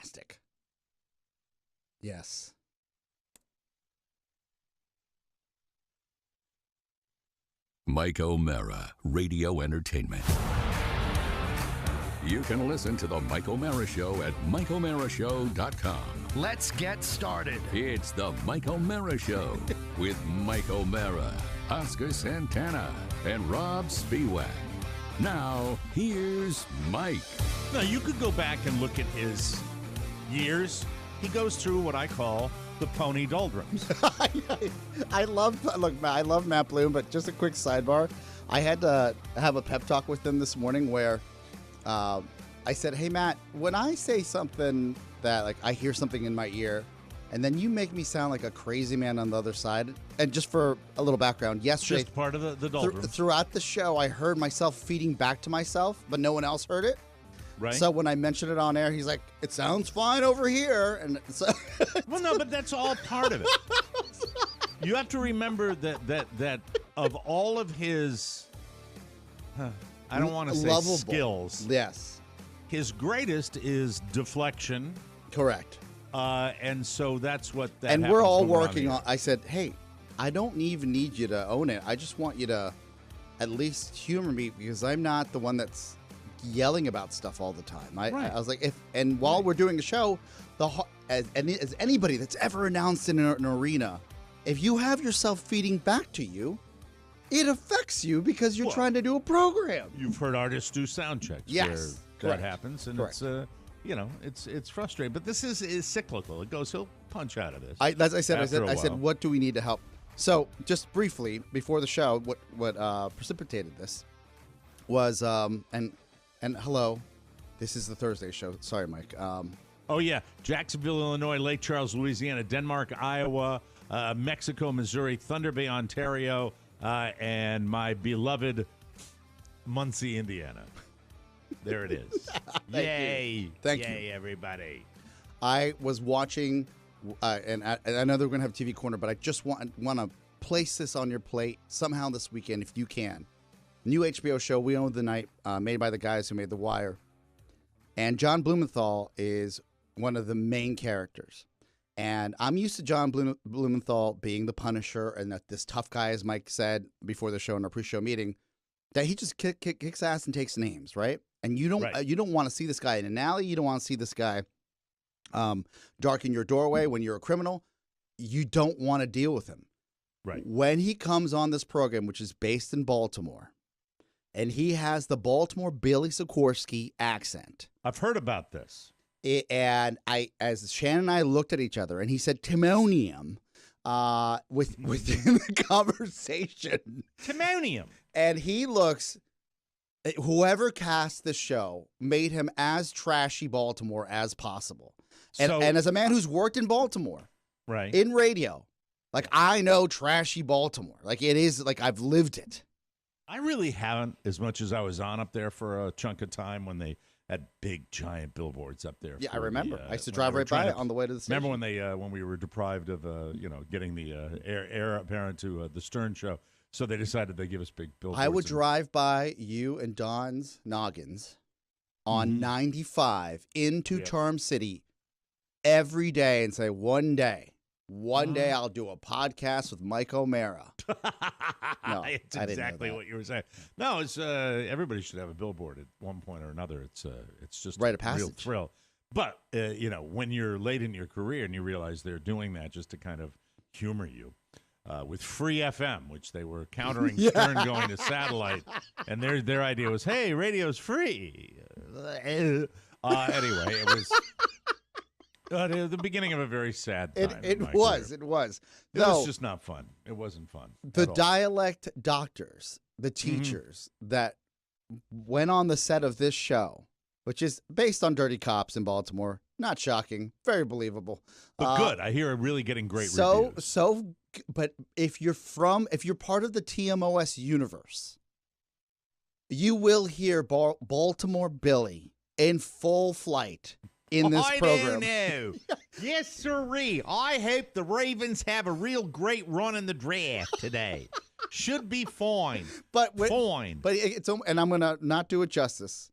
fantastic. Yes. Mike O'Mara, Radio Entertainment. You can listen to The Mike O'Mara Show at MikeO'MaraShow.com. Let's get started. It's The Mike O'Mara Show with Mike O'Mara, Oscar Santana, and Rob Spiewak. Now, here's Mike. Now, you could go back and look at his years. He goes through what I call the pony doldrums. I love Matt Bloom, but just a quick sidebar. I had to have a pep talk with him this morning where I said, hey, Matt, when I say something that, like, I hear something in my ear, and then you make me sound like a crazy man on the other side, and just for a little background, yesterday, Just part of the doldrums. throughout the show, I heard myself feeding back to myself, but no one else heard it. Right. So when I mentioned it on air, he's like, it sounds fine over here. And so well, no, but that's all part of it. You have to remember that of all of his, I don't want to say lovable skills. Yes. His greatest is deflection. Correct. And so that's what that And we're happens all when we're working the on, air. I said, hey, I don't even need you to own it. I just want you to at least humor me because I'm not the one that's yelling about stuff all the time. I was like, while we're doing a show, as anybody that's ever announced in an arena, if you have yourself feeding back to you, it affects you because you're trying to do a program. You've heard artists do sound checks. Yes, where that happens, and Correct. it's frustrating. But this is cyclical. It goes. He'll punch out of this. As I said, after a I said, while. what do we need to help? So, just briefly before the show, what precipitated this was and hello, this is the Thursday show. Sorry, Mike. Oh yeah, Jacksonville, Illinois, Lake Charles, Louisiana, Denmark, Iowa, Mexico, Missouri, Thunder Bay, Ontario, and my beloved Muncie, Indiana. There it is. Yay! Thank Yay, you, everybody. I was watching, and I know they're going to have TV Corner, but I just want to place this on your plate somehow this weekend if you can. New HBO show, Ooo-in the Night, made by the guys who made The Wire. And John Blumenthal is one of the main characters. And I'm used to John Blumenthal being the Punisher and that this tough guy, as Mike said before the show in our pre-show meeting, that he just kicks ass and takes names, right? And you don't want to see this guy in an alley. You don't want to see this guy darken your doorway when you're a criminal. You don't want to deal with him. Right. When he comes on this program, which is based in Baltimore, and he has the Baltimore Billy Sikorsky accent. I've heard about this. And as Shannon and I looked at each other, and he said Timonium within the conversation. Timonium. And he looks, whoever cast the show made him as trashy Baltimore as possible. And as a man who's worked in Baltimore, right, in radio, like I know trashy Baltimore. Like it is, like I've lived it. I really haven't, as much as I was on up there for a chunk of time when they had big, giant billboards up there. Yeah, I remember. I used to when drive they were right by trying it on the way to the station. Remember when we were deprived of, getting the air apparent to the Stern show, so they decided they'd give us big billboards. I would drive by you and Don's noggins on 95 into Charm City every day and say, one day I'll do a podcast with Mike O'Mara. No, it's I didn't know exactly that. what you were saying. No, it's everybody should have a billboard at one point or another. It's just Rite of a real passage. thrill. But when you're late in your career and you realize they're doing that just to kind of humor you, with Free FM, which they were countering Stern going to satellite, and their idea was, hey, radio's free. Anyway, it was. The beginning of a very sad time. It was. It was just not fun. It wasn't fun. The at all. dialect doctors, the teachers that went on the set of this show, which is based on Dirty Cops in Baltimore. Not shocking. Very believable. But good. I hear it really getting great reviews. But if you're part of the TMOS universe, you will hear Baltimore Billy in full flight in this program. I don't know. Yes, sirree. I hope the Ravens have a real great run in the draft today. Should be fine. But fine. But it's, and I'm gonna not do it justice.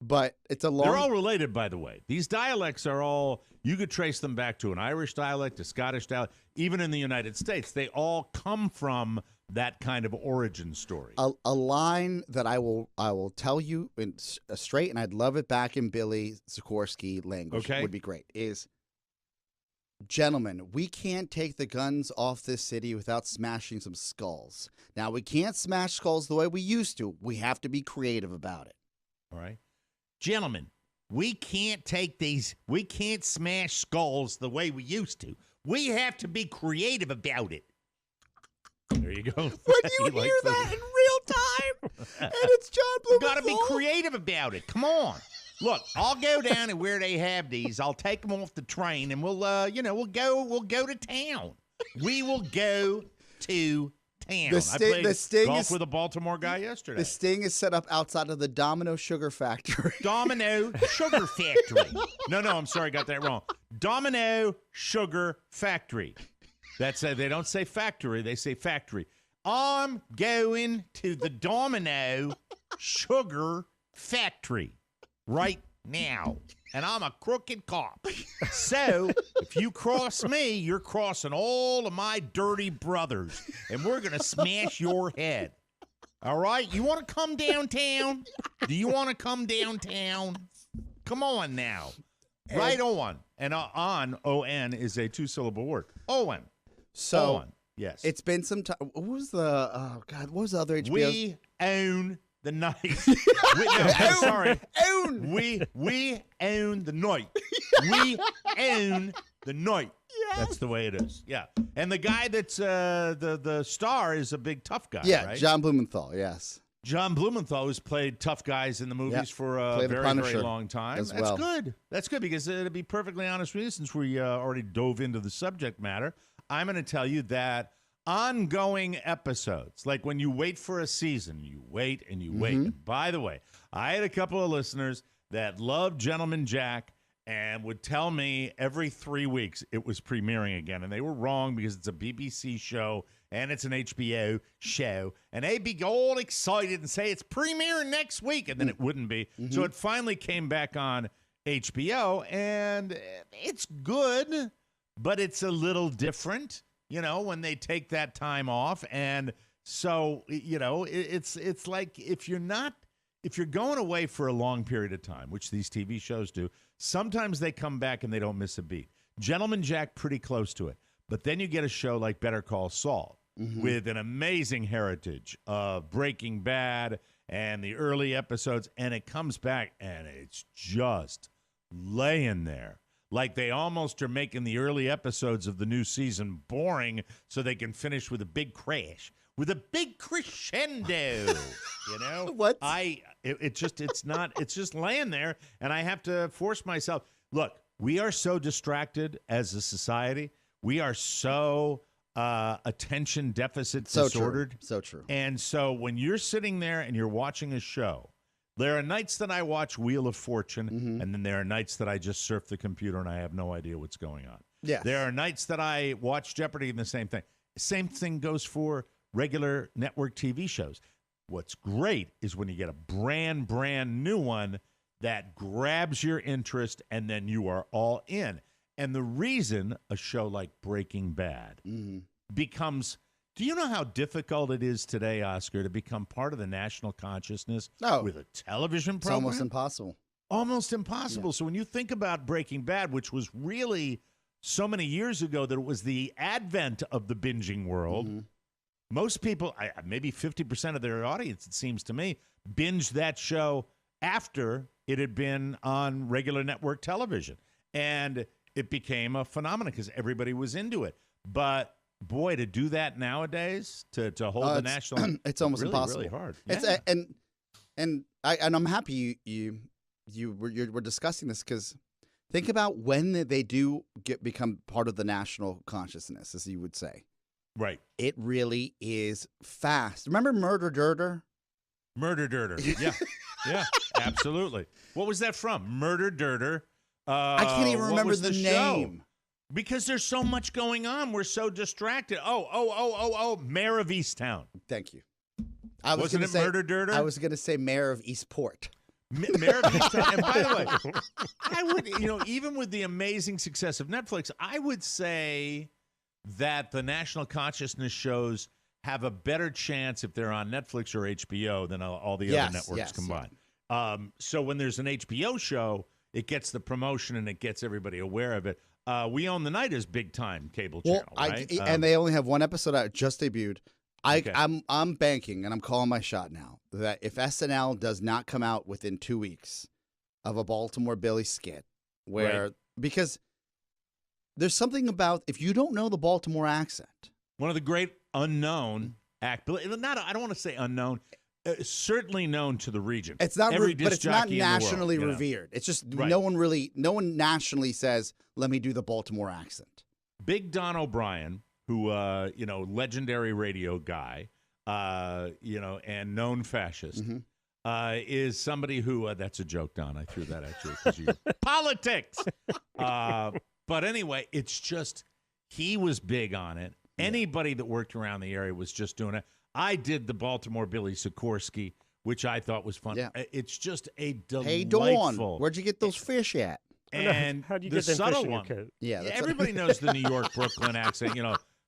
but it's a long. They're all related, by the way. These dialects are all, you could trace them back to an Irish dialect, a Scottish dialect, even in the United States. They all come from that kind of origin story. A line that I will tell you in straight, and I'd love it back in Billy Sikorsky language. Okay. Would be great. Is, gentlemen, we can't take the guns off this city without smashing some skulls. Now, we can't smash skulls the way we used to. We have to be creative about it. All right. Gentlemen, we can't smash skulls the way we used to. We have to be creative about it. There you go. When you hear that in real time, and it's John Blumenthal. Got to be creative about it. Come on. Look, I'll go down to where they have these. I'll take them off the train, and we'll go to town. We will go to town. I played golf with a Baltimore guy yesterday. The Sting is set up outside of the Domino Sugar Factory. Domino Sugar Factory. No, I'm sorry, I got that wrong. Domino Sugar Factory. That's they don't say factory, they say factory. I'm going to the Domino Sugar Factory right now. And I'm a crooked cop. So if you cross me, you're crossing all of my dirty brothers. And we're going to smash your head. All right? You want to come downtown? Do you want to come downtown? Come on now. Right on. And on, O-N, is a two-syllable word. Owen. So, on. Yes. It's been some time. What was the other HBO? We own the night. Sorry. Own. We own the night. We own the night. Yes. That's the way it is. Yeah. And the guy that's the star is a big tough guy, yeah, right? John Blumenthal, yes. John Blumenthal has played tough guys in the movies for a very, very long time. That's good. That's good because to be perfectly honest with you, since we already dove into the subject matter, I'm going to tell you that ongoing episodes, like when you wait for a season, you wait and you wait. And by the way, I had a couple of listeners that loved Gentleman Jack and would tell me every 3 weeks it was premiering again. And they were wrong because it's a BBC show and it's an HBO show. And they'd be all excited and say it's premiering next week. And then it wouldn't be. So it finally came back on HBO. And it's good, but it's a little different, you know, when they take that time off. And so, you know, it's like if you're going away for a long period of time, which these TV shows do, sometimes they come back and they don't miss a beat. Gentleman Jack, pretty close to it. But then you get a show like Better Call Saul with an amazing heritage of Breaking Bad and the early episodes, and it comes back and it's just laying there. Like they almost are making the early episodes of the new season boring so they can finish with a big crash, with a big crescendo. You know? What? It's just laying there, and I have to force myself. Look, we are so distracted as a society. We are so attention deficit disordered. So true. And so when you're sitting there and you're watching a show, there are nights that I watch Wheel of Fortune, and then there are nights that I just surf the computer and I have no idea what's going on. Yes. There are nights that I watch Jeopardy and the same thing. Same thing goes for regular network TV shows. What's great is when you get a brand new one that grabs your interest and then you are all in. And the reason a show like Breaking Bad becomes... Do you know how difficult it is today, Oscar, to become part of the national consciousness with a television program? It's almost impossible. Almost impossible. Yeah. So when you think about Breaking Bad, which was really so many years ago that it was the advent of the binging world, most people, maybe 50% of their audience, it seems to me, binged that show after it had been on regular network television. And it became a phenomenon because everybody was into it. But... boy, to do that nowadays, to hold the national, it's almost really, impossible. Really hard. It's yeah. and I'm happy we're discussing this because think about when they do become part of the national consciousness, as you would say. Right. It really is fast. Remember Murder Dirter? Murder Dirter. Yeah. Yeah. Absolutely. What was that from? Murder Dirter. I can't even remember the name. Show? Because there's so much going on. We're so distracted. Mayor of Easttown. Thank you. Wasn't it Murder Dirter? I was going to say Mayor of Eastport. Meredith, and by the way, I would, even with the amazing success of Netflix, I would say that the national consciousness shows have a better chance if they're on Netflix or HBO than all the other networks combined. So when there's an HBO show, it gets the promotion and it gets everybody aware of it. We Own the Night is big time cable channel, right? And they only have one episode out, just debuted. Okay. I'm banking, and I'm calling my shot now, that if SNL does not come out within 2 weeks of a Baltimore Billy skit, because there's something about, if you don't know the Baltimore accent. One of the great unknown I don't want to say unknown, certainly known to the region. It's not, but it's not nationally world, revered. It's just no one nationally says, let me do the Baltimore accent. Big Don O'Brien, who, legendary radio guy, and known fascist, is somebody who, that's a joke, Don. I threw that at you because you politics. But anyway, it's just, he was big on it. Anybody that worked around the area was just doing it. I did the Baltimore Billy Sikorsky, which I thought was fun. Yeah. It's just a delightful. Hey, Dawn, where'd you get those fish at? And how do you the get them subtle fish in your one. coat? Yeah, everybody knows the New York, Brooklyn accent.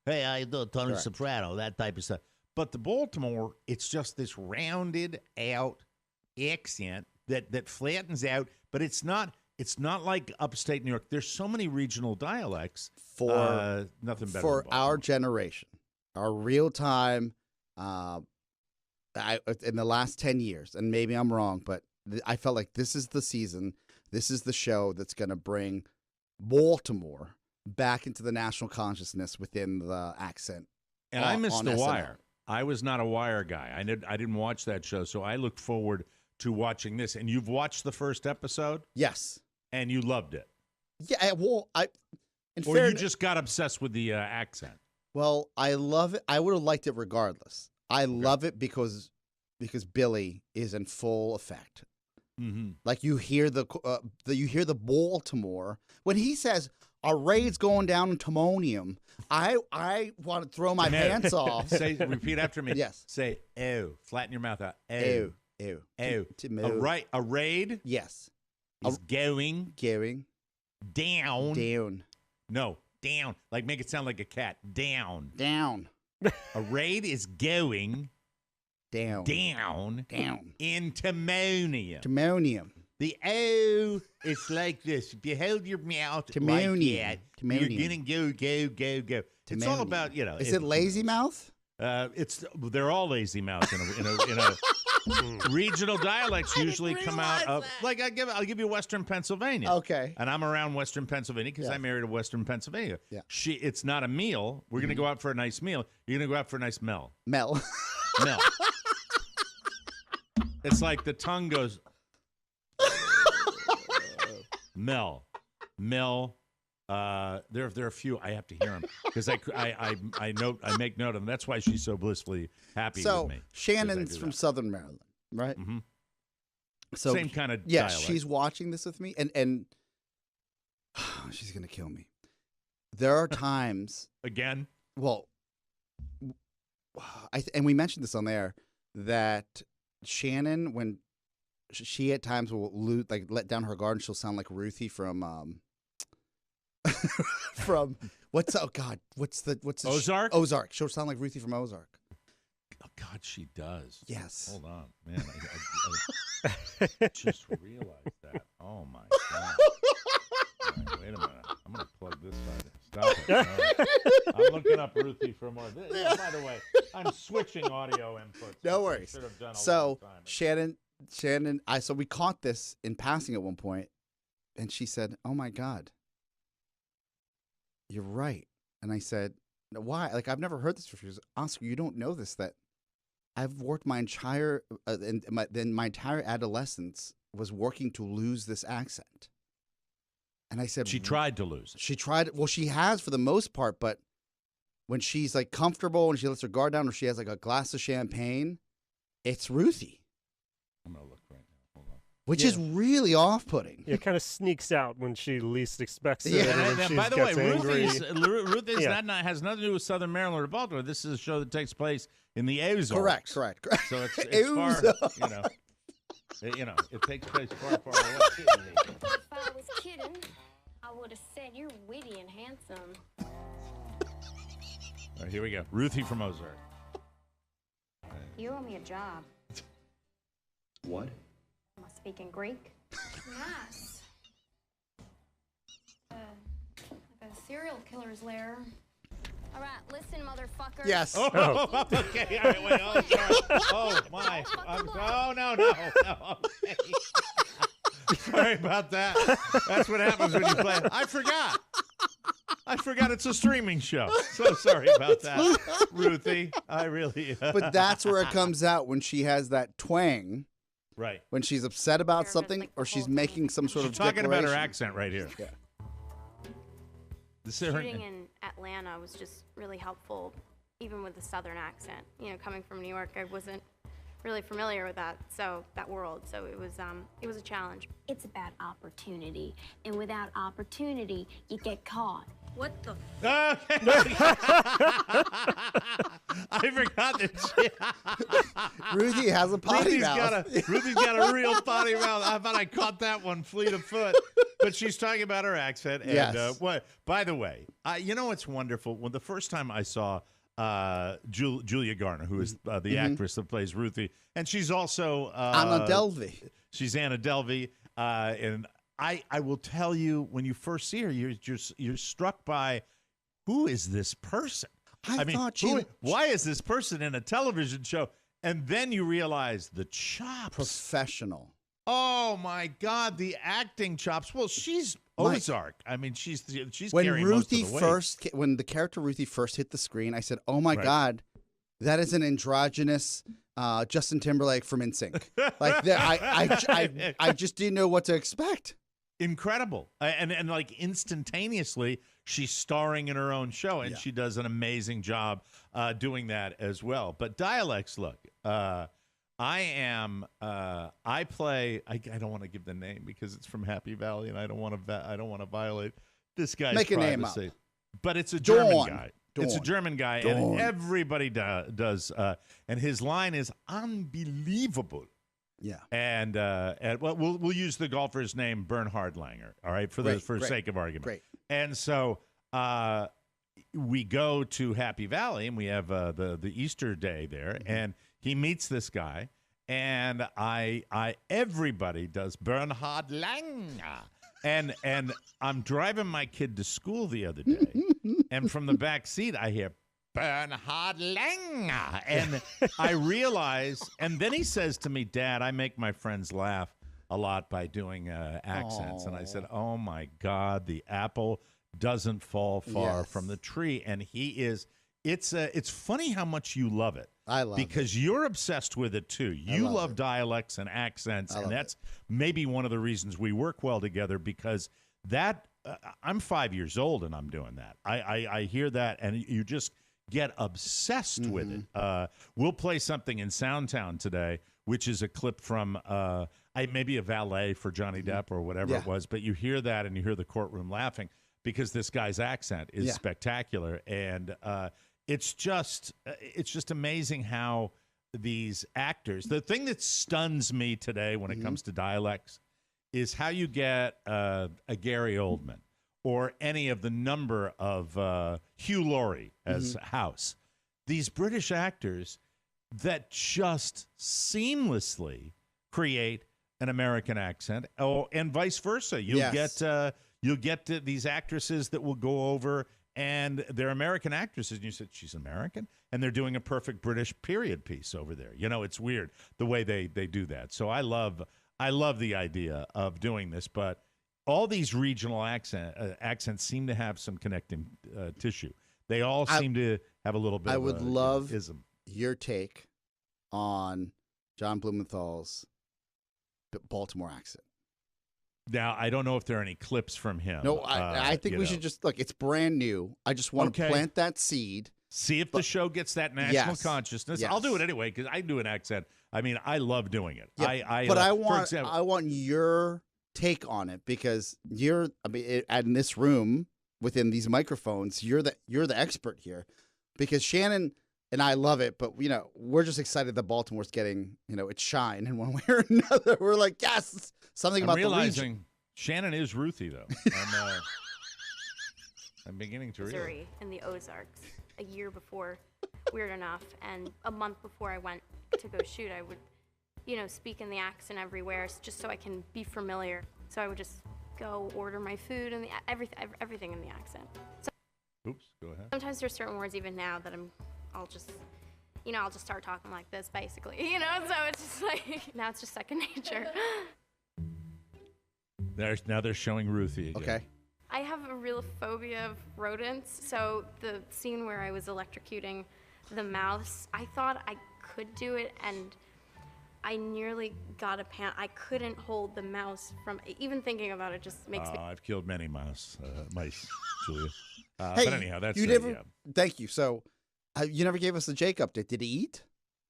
Hey, how you doing, Tony Soprano, that type of stuff. But the Baltimore, it's just this rounded out accent that flattens out, but it's not like upstate New York. There's so many regional dialects. For nothing better for than our generation, our real time. In the last 10 years, and maybe I'm wrong, but I felt like this is the season, this is the show that's going to bring Baltimore back into the national consciousness within the accent. And I missed The Wire. I was not a Wire guy. I didn't watch that show, so I look forward to watching this. And you've watched the first episode? Yes. And you loved it? Yeah, well, you just got obsessed with the accent? Well, I love it. I would have liked it regardless. I love it because Billy is in full effect. Mm-hmm. Like you hear the Baltimore when he says a raid's going down in Timonium. I want to throw my pants off. Repeat after me. Yes. Say ew. Flatten your mouth out. Ew. Ew. Ew. A raid. Yes. Is going down. Down. No, down. Like make it sound like a cat. Down. Down. A raid is going down in Timonium. Timonium. The O is like this. If you hold your mouth Timonium. like that, you're gonna go. It's all about Is it lazy mouth? They're all lazy mouth in a regional dialects usually come out of like I'll give you Western Pennsylvania. Okay. And I'm around Western Pennsylvania because I married a Western Pennsylvania. Yeah. It's not a meal. We're gonna go out for a nice meal. You're gonna go out for a nice Mel. It's like the tongue goes Mel. There are a few I have to hear them because I make note of them. That's why she's so blissfully happy with me. So Shannon's from Southern Maryland, right? Mm-hmm. So same kind of dialect. She's watching this with me, and she's gonna kill me. There are times again. Well, and we mentioned this on there that Shannon, when she at times will let down her guard, and she'll sound like Ruthie from from what's the Ozark? Ozark. She'll sound like Ruthie from Ozark. Oh God, she does. Yes. Hold on, man. I just realized that. Oh my God. Right, wait a minute. I'm gonna plug this side. Stop it. Right. I'm looking up Ruthie for more. By the way, I'm switching audio inputs. No worries. Should have done So Shannon, so we caught this in passing at one point, and she said, "Oh my God, you're right." And I said, "Why? Like I've never heard this before." She goes, "Oscar, you don't know this, that I've worked my entire my entire adolescence was working to lose this accent." And I said, she tried to lose it. She tried. Well, she has for the most part, but when she's like comfortable and she lets her guard down, or she has like a glass of champagne, it's Ruthie. I'm gonna look right now. Hold on. Which is really off-putting. It kind of sneaks out when she least expects it. Yeah. And By the way, Ruthie's Ruthie's has nothing to do with Southern Maryland or Baltimore. This is a show that takes place in the Ozarks. Correct. So it's far, It takes place far, far away. If I was kidding, I would have said you're witty and handsome. All right, here we go. Ruthie from Ozark. You owe me a job. What? Am I speaking Greek? Nice. Like a serial killer's lair. All right, listen, motherfucker. Yes. Oh, okay. All right, wait. Oh, sorry. Oh, my. No. Okay. Sorry about that. That's what happens when you play. I forgot it's a streaming show. So sorry about that, Ruthie. I really. But that's where it comes out when she has that twang. Right. When she's upset about Nervous, something like or the she's whole making thing. some sort She's of talking about her declaration. accent right here. Yeah. This is her. Shooting in Atlanta was just really helpful, even with the southern accent. Coming from New York, I wasn't really familiar with that world. So it was a challenge. It's about opportunity, and without opportunity, you get caught. What the? I forgot that. Ruthie has a potty mouth. Ruthie's got a real potty mouth. I thought I caught that one fleet of foot. But she's talking about her accent. And, Yes. By the way, you know what's wonderful? When the first time I saw Julia Garner, who is the actress that plays Ruthie, and she's also Anna Delvey. She's Anna Delvey, and I will tell you, when you first see her, you're struck by, who is this person? I mean, thought she why is this person in a television show? And then you realize the chops. professional. Oh my God, the acting chops. Well, she's Mike. Ozark. I mean, she's When carrying Ruthie most of the weight. when the character Ruthie first hit the screen, I said, "Oh my Right. God, that is an androgynous Justin Timberlake from NSYNC." Like that, I just didn't know what to expect. Incredible, and like instantaneously, she's starring in her own show, and she does an amazing job doing that as well. But dialects, look, I play. I don't want to give the name because it's from Happy Valley, and I don't want to violate this guy's Make a name privacy. up. But it's a German Dawn. guy. It's a German guy, Dawn. and everybody does. And his line is unbelievable. Yeah. And well, we'll use the golfer's name, Bernhard Langer. All right, for Great, sake of argument. Great. And so we go to Happy Valley, and we have the Easter day there, and he meets this guy, and everybody does Bernhard Langer. And I'm driving my kid to school the other day, and from the back seat I hear Bernhard Langer, and I realize, and then he says to me, "Dad, I make my friends laugh a lot by doing accents." And I said, "Oh my God, the apple doesn't fall far from the tree." And he is. It's funny how much you love it. I love because you're obsessed with it too. You love dialects and accents, and that's maybe one of the reasons we work well together. Because that I'm 5 years old and I'm doing that. I hear that, and you just get obsessed with it. We'll play something in Soundtown today, which is a clip from maybe a valet for Johnny Depp or whatever it was. But you hear that, and you hear the courtroom laughing because this guy's accent is spectacular, and it's just amazing how these actors. The thing that stuns me today when it comes to dialects is how you get a Gary Oldman or any of the number of Hugh Laurie as House. These British actors that just seamlessly create an American accent, and vice versa. You'll get these actresses that will go over, and they're American actresses, and you said, she's American? And they're doing a perfect British period piece over there. You know, it's weird the way they do that. So I love the idea of doing this, but all these regional accents seem to have some connecting tissue. They all seem to have a little bit of would love ism. your take on John Blumenthal's Baltimore accent. Now, I don't know if there are any clips from him. No, I think we should just look. It's brand new. I just want to plant that seed. See if the show gets that national consciousness. Yes. I'll do it anyway because I do an accent. I mean, I love doing it. Yeah, I want your take on it because in this room within these microphones, you're the expert here. Because Shannon, and I love it. But we're just excited that Baltimore's getting its shine in one way or another. We're like, yes, something I'm about realizing the region. Shannon is Ruthie though. I'm beginning to realize. Missouri in the Ozarks a year before Weird Enough, and a month before I went to go shoot, I would, speak in the accent everywhere just so I can be familiar. So I would just go order my food and everything in the accent. So Oops, go ahead. sometimes there's certain words even now that I'll just start talking like this basically, so it's just like, now it's just second nature. Now they're showing Ruthie again. Okay. I have a real phobia of rodents, so the scene where I was electrocuting the mouse, I thought I could do it, and I nearly got a I couldn't hold the mouse from, even thinking about it just makes me... I've killed many mice, Julia. Hey, but anyhow, that's you it, never. yeah. Thank you. So, you never gave us the Jake update. Did he eat?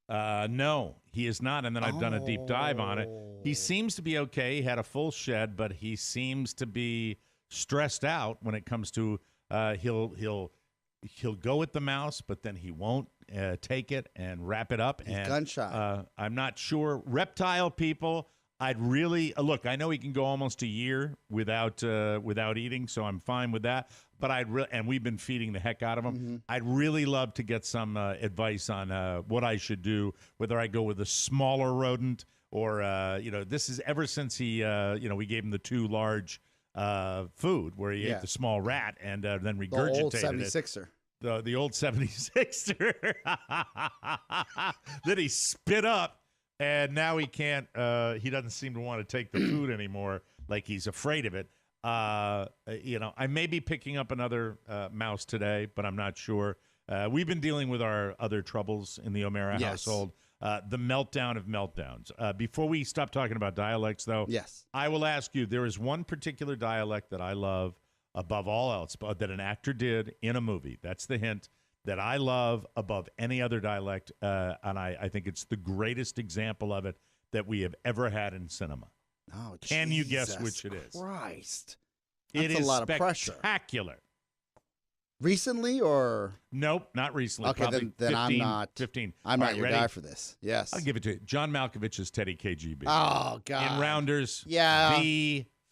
No, he is not, and then I've done a deep dive on it. He seems to be okay. He had a full shed, but he seems to be stressed out when it comes to he'll go with the mouse, but then he won't take it and wrap it up. He's and gun-shy. I'm not sure. Reptile people, I'd really look. I know he can go almost a year without eating, so I'm fine with that. But and we've been feeding the heck out of him. Mm-hmm. I'd really love to get some advice on what I should do, whether I go with a smaller rodent or this is ever since he we gave him the too large food where he ate the small rat and then regurgitated the old 76er. The old 76er that he spit up, and now he can't. He doesn't seem to want to take the food anymore, like he's afraid of it. I may be picking up another mouse today, but I'm not sure. We've been dealing with our other troubles in the O'Mara household. The meltdown of meltdowns. Before we stop talking about dialects, though, yes, I will ask you, there is one particular dialect that I love above all else, that an actor did in a movie. That's the hint that I love above any other dialect, and I think it's the greatest example of it that we have ever had in cinema. Oh, Can you guess which it is? Christ. It That's is a lot of pressure. Spectacular. Recently or? Nope, not recently. Okay, Probably then 15, I'm not. 15. I'm All not right, your ready? guy for this. Yes. I'll give it to you. John Malkovich's Teddy KGB. Oh, God. In Rounders. Yeah.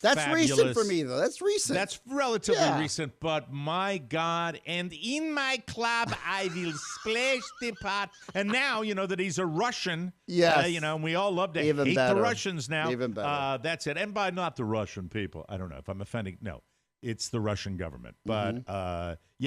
That's recent for me, though. That's recent. That's relatively recent, but my God. And in my club, I will splash the pot. And now, that he's a Russian. Yes. And we all love to Even hate better. the Russians now. Even better. That's it. And by not the Russian people. I don't know if I'm offending. No, it's the Russian government. But,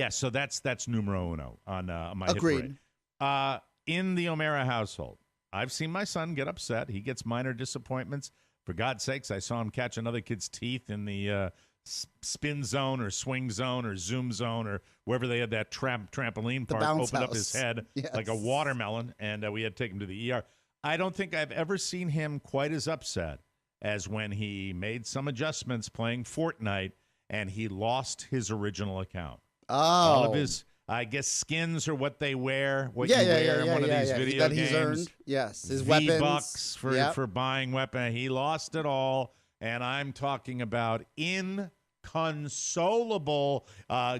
so that's numero uno on my hit Agreed. parade. In the O'Mara household, I've seen my son get upset. He gets minor disappointments. For God's sakes, I saw him catch another kid's teeth in the spin zone or swing zone or zoom zone or wherever they had that trampoline park. Bounce Opened up house. his head Yes. like a watermelon, and we had to take him to the ER. I don't think I've ever seen him quite as upset as when he made some adjustments playing Fortnite and he lost his original account. Oh. All of his, I guess, skins are what they wear, what you wear in one of these video that games. He's earned. Yes, his weapons. V-Bucks for buying weapon. He lost it all, and I'm talking about inconsolable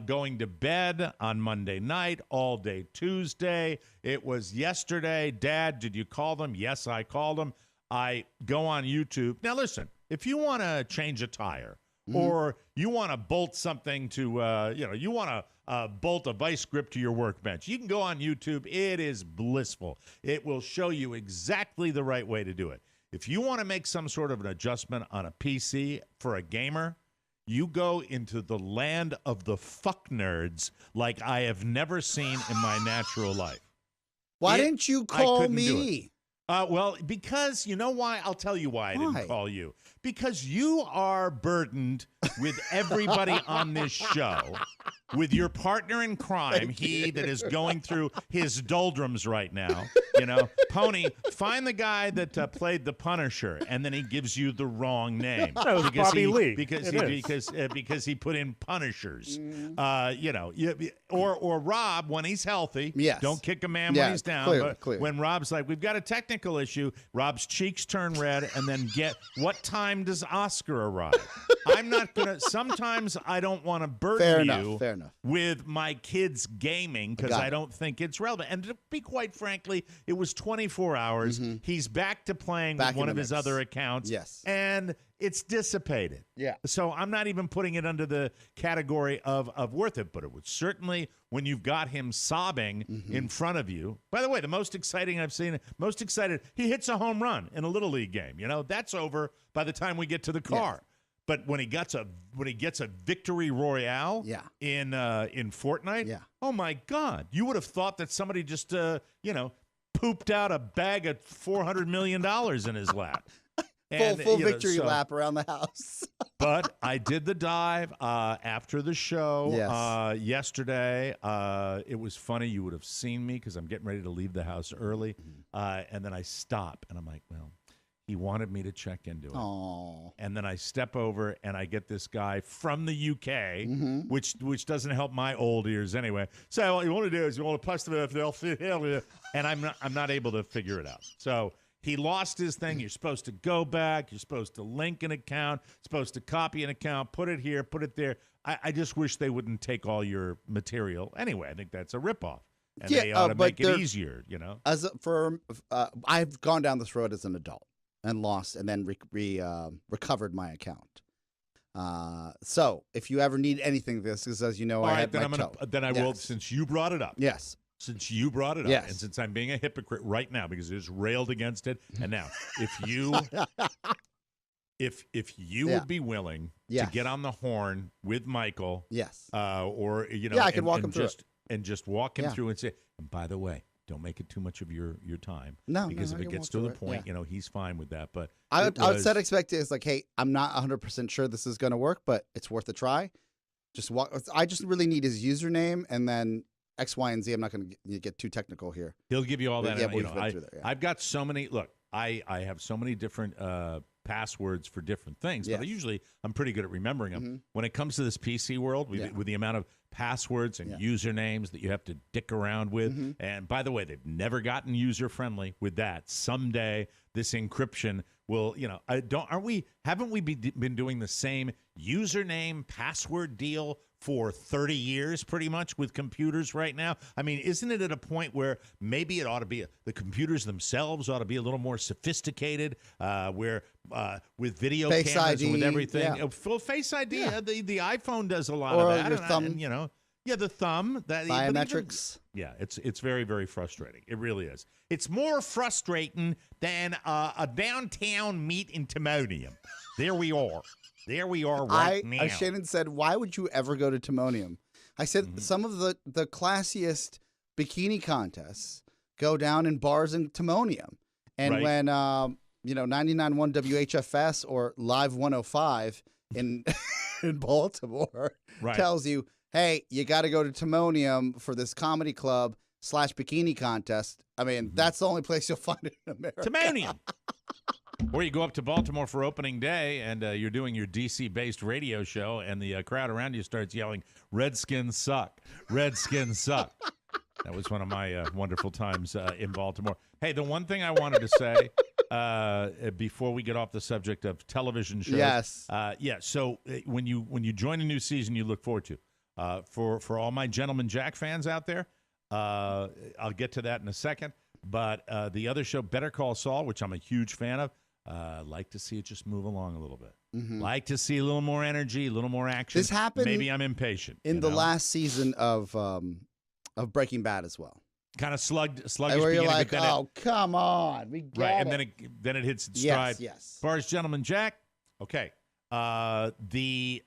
going to bed on Monday night, all day Tuesday. It was yesterday. Dad, did you call them? Yes, I called them. I go on YouTube. Now, listen, if you want to change a tire or you want to bolt something to, you want to bolt a vice grip to your workbench, you can go on YouTube. It is blissful. It will show you exactly the right way to do it. If you want to make some sort of an adjustment on a PC for a gamer, you go into the land of the fuck nerds like I have never seen in my natural life. Why didn't you call me? Well, because you know why? I'll tell you why I didn't call you. Because you are burdened with everybody on this show, with your partner in crime, he that is going through his doldrums right now. Pony, find the guy that played the Punisher, and then he gives you the wrong name. That was Bobby Lee. Because he put in Punishers. Or Rob when he's healthy. Yes. Don't kick a man when he's down. Clearly. When Rob's like, we've got a technical issue, Rob's cheeks turn red, and then what time does Oscar arrive? I'm not gonna. Sometimes I don't want to burden you enough. with my kids gaming because Got I it. don't think it's relevant. And to be quite frankly, it was 24 hours. He's back to playing Back with in one the of his mix. other accounts. Yes. And it's dissipated. Yeah. So I'm not even putting it under the category of worth it, but it would certainly, when you've got him sobbing in front of you. By the way, the most exciting I've seen, most excited, he hits a home run in a Little League game. You know, that's over by the time we get to the car. But when he gets a victory royale in Fortnite, oh my God, you would have thought that somebody just pooped out a bag of $400 million in his lap. Full victory lap around the house. But I did the dive after the show yesterday. It was funny. You would have seen me because I'm getting ready to leave the house early. And then I stop, and I'm like, well, he wanted me to check into it. Aww. And then I step over, and I get this guy from the UK, which doesn't help my old ears anyway. So what you want to do is you want to push the and I'm not able to figure it out. So he lost his thing. You're supposed to go back. You're supposed to link an account. Supposed to copy an account, put it here, put it there. I just wish they wouldn't take all your material. Anyway, I think that's a ripoff. And they ought to make it easier, you know. I've gone down this road as an adult and lost and then recovered my account. So if you ever need anything, this is, as you know, all I right, had then my toe. Then I will, since you brought it up. Yes. Since you brought it up, Yes. and since I'm being a hypocrite right now because it's railed against it, and now if you would be willing to get on the horn with Michael, or I could walk him through it. And just walk him through and say, and by the way, don't make it too much of your time, because if I it can gets walk to the through it. point, he's fine with that. But I would set expectations like, hey, I'm not 100% sure this is going to work, but it's worth a try. Just walk. I just really need his username and then X, Y, and Z. I'm not going to get too technical here. He'll give you all that. Yeah, I've got so many. Look, I have so many different passwords for different things, but I'm pretty good at remembering them. When it comes to this PC world, with the amount of passwords and usernames that you have to dick around with, and by the way, they've never gotten user friendly with that. Someday, this encryption will, haven't we been doing the same username password deal for 30 years pretty much with computers right now? I mean, isn't it at a point where maybe it ought to be the computers themselves ought to be a little more sophisticated, where with video Face cameras ID, and with everything, yeah. Full Face ID, the iPhone does a lot Or of that, your thumb. the thumb, that Biometrics. it's very, very frustrating. It really is. It's more frustrating than a downtown meet in Timonium. There we are. There we are right now. Shannon said, why would you ever go to Timonium? I said, some of the classiest bikini contests go down in bars in Timonium. And when, 99.1 WHFS or Live 105 in Baltimore tells you, hey, you got to go to Timonium for this comedy club / bikini contest. I mean, that's the only place you'll find it in America. Timonium. Or you go up to Baltimore for opening day, and you're doing your D.C.-based radio show, and the crowd around you starts yelling, Redskins suck. Redskins suck. That was one of my wonderful times in Baltimore. Hey, the one thing I wanted to say before we get off the subject of television shows. Yes. So when you join a new season, you look forward to. For all my Gentleman Jack fans out there, I'll get to that in a second. But the other show, Better Call Saul, which I'm a huge fan of, like to see it just move along a little bit. Like to see a little more energy, a little more action. This happened. Maybe I'm impatient. In the last season of Breaking Bad as well. Kind of sluggish. Where you're like, come on, we get right, and then it hits its stride. Yes. As far as Gentleman Jack, okay. The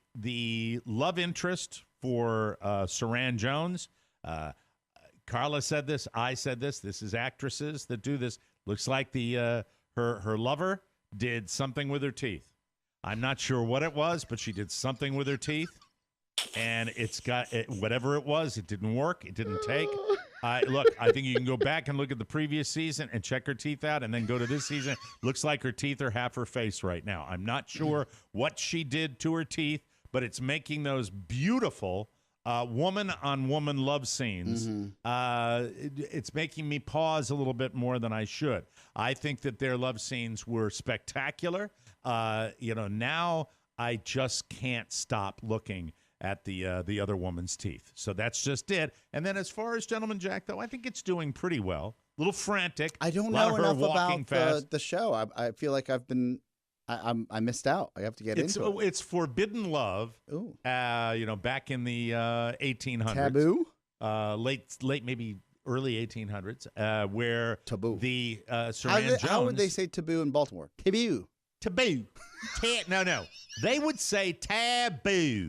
love interest for Saran Jones. Carla said this. I said this. This is actresses that do this. Looks like the her lover did something with her teeth. I'm not sure what it was, but she did something with her teeth, and whatever it was. It didn't work. It didn't take. Look, I think you can go back and look at the previous season and check her teeth out, and then go to this season. Looks like her teeth are half her face right now. I'm not sure what she did to her teeth, but it's making those beautiful woman-on-woman love scenes. It's making me pause a little bit more than I should. I think that their love scenes were spectacular. Now I just can't stop looking at the other woman's teeth. So that's just it. And then as far as Gentleman Jack, though, I think it's doing pretty well. A little frantic. I don't know enough about the show. I feel like I missed out. I have to get into it. It's Forbidden Love. Ooh. Back in the 1800s. Taboo? Late maybe early 1800s, where taboo. The Saran Jones. How would they say taboo in Baltimore? Taboo. Taboo. No. They would say taboo.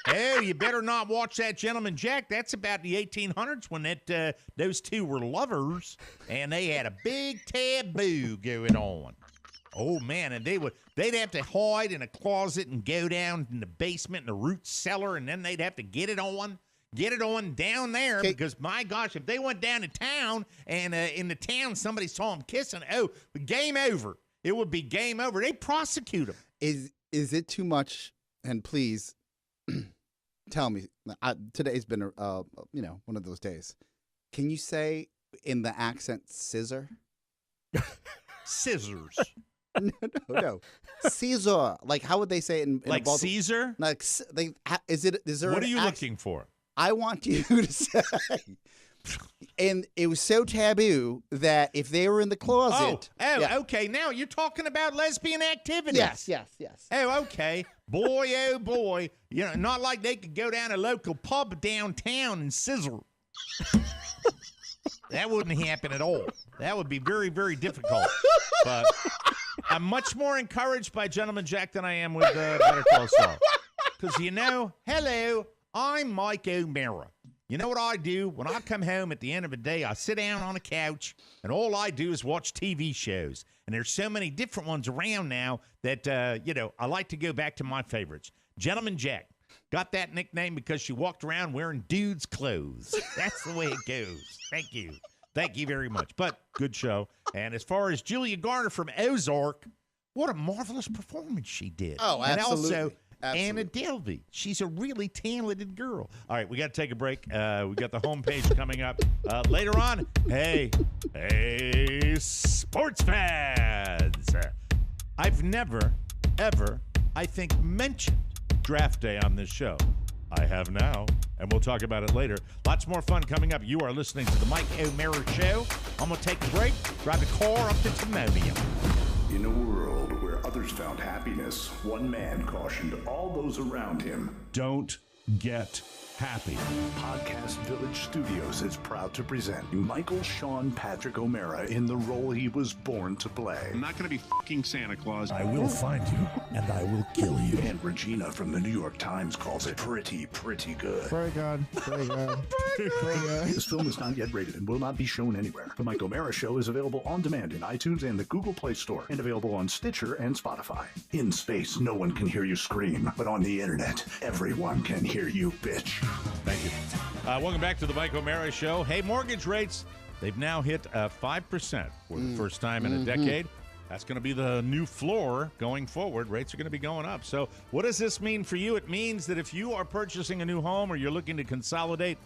Oh, you better not watch that Gentleman Jack. That's about the 1800s when those two were lovers, and they had a big taboo going on. Oh, man, and they'd have to hide in a closet and go down in the basement in the root cellar, and then they'd have to get it on down there because, my gosh, if they went down to town and in the town somebody saw them kissing, game over. It would be game over. They prosecute them. Is it too much? And please tell me. Today's been one of those days. Can you say in the accent scissor? Scissors. No. Caesar. Like, how would they say it in like Caesar? Like, is there? What are you looking for? I want you to say. And it was so taboo that if they were in the closet. Okay. Now you're talking about lesbian activity. Yes. Oh, okay. Boy, oh, boy. Not like they could go down a local pub downtown and scissor. That wouldn't happen at all. That would be very, very difficult. But I'm much more encouraged by Gentleman Jack than I am with Better Call Saul. Because, hello, I'm Mike O'Mara. You know what I do? When I come home at the end of the day, I sit down on a couch, and all I do is watch TV shows. And there's so many different ones around now that, I like to go back to my favorites. Gentleman Jack. Got that nickname because she walked around wearing dude's clothes. That's the way it goes. Thank you. Thank you very much. But good show. And as far as Julia Garner from Ozark, what a marvelous performance she did. Oh, absolutely. And also Anna Delvey. She's a really talented girl. All right, we got to take a break. We got the homepage coming up later on. Hey, sports fans. I've never, ever, I think, mentioned Draft Day on this show. I have now, and we'll talk about it later. Lots more fun coming up. You are listening to the Mike O'Mara Show. I'm going to take a break, drive the car up to Timonium. In a world where others found happiness, one man cautioned all those around him. Don't get happy. Podcast Village Studios is proud to present Michael Sean Patrick O'Mara in the role he was born to play. I'm not going to be fucking Santa Claus. I will find you, and I will kill you. And Regina from the New York Times calls it pretty good. Very good. This film is not yet rated and will not be shown anywhere. The Mike O'Mara Show is available on demand in iTunes and the Google Play Store, and available on Stitcher and Spotify. In space, no one can hear you scream, but on the internet, everyone can hear you bitch. Thank you. Welcome back to the Mike O'Mara Show. Hey, mortgage rates, they've now hit 5% for the first time in a decade. That's going to be the new floor going forward. Rates are going to be going up. So what does this mean for you? It means that if you are purchasing a new home or you're looking to consolidate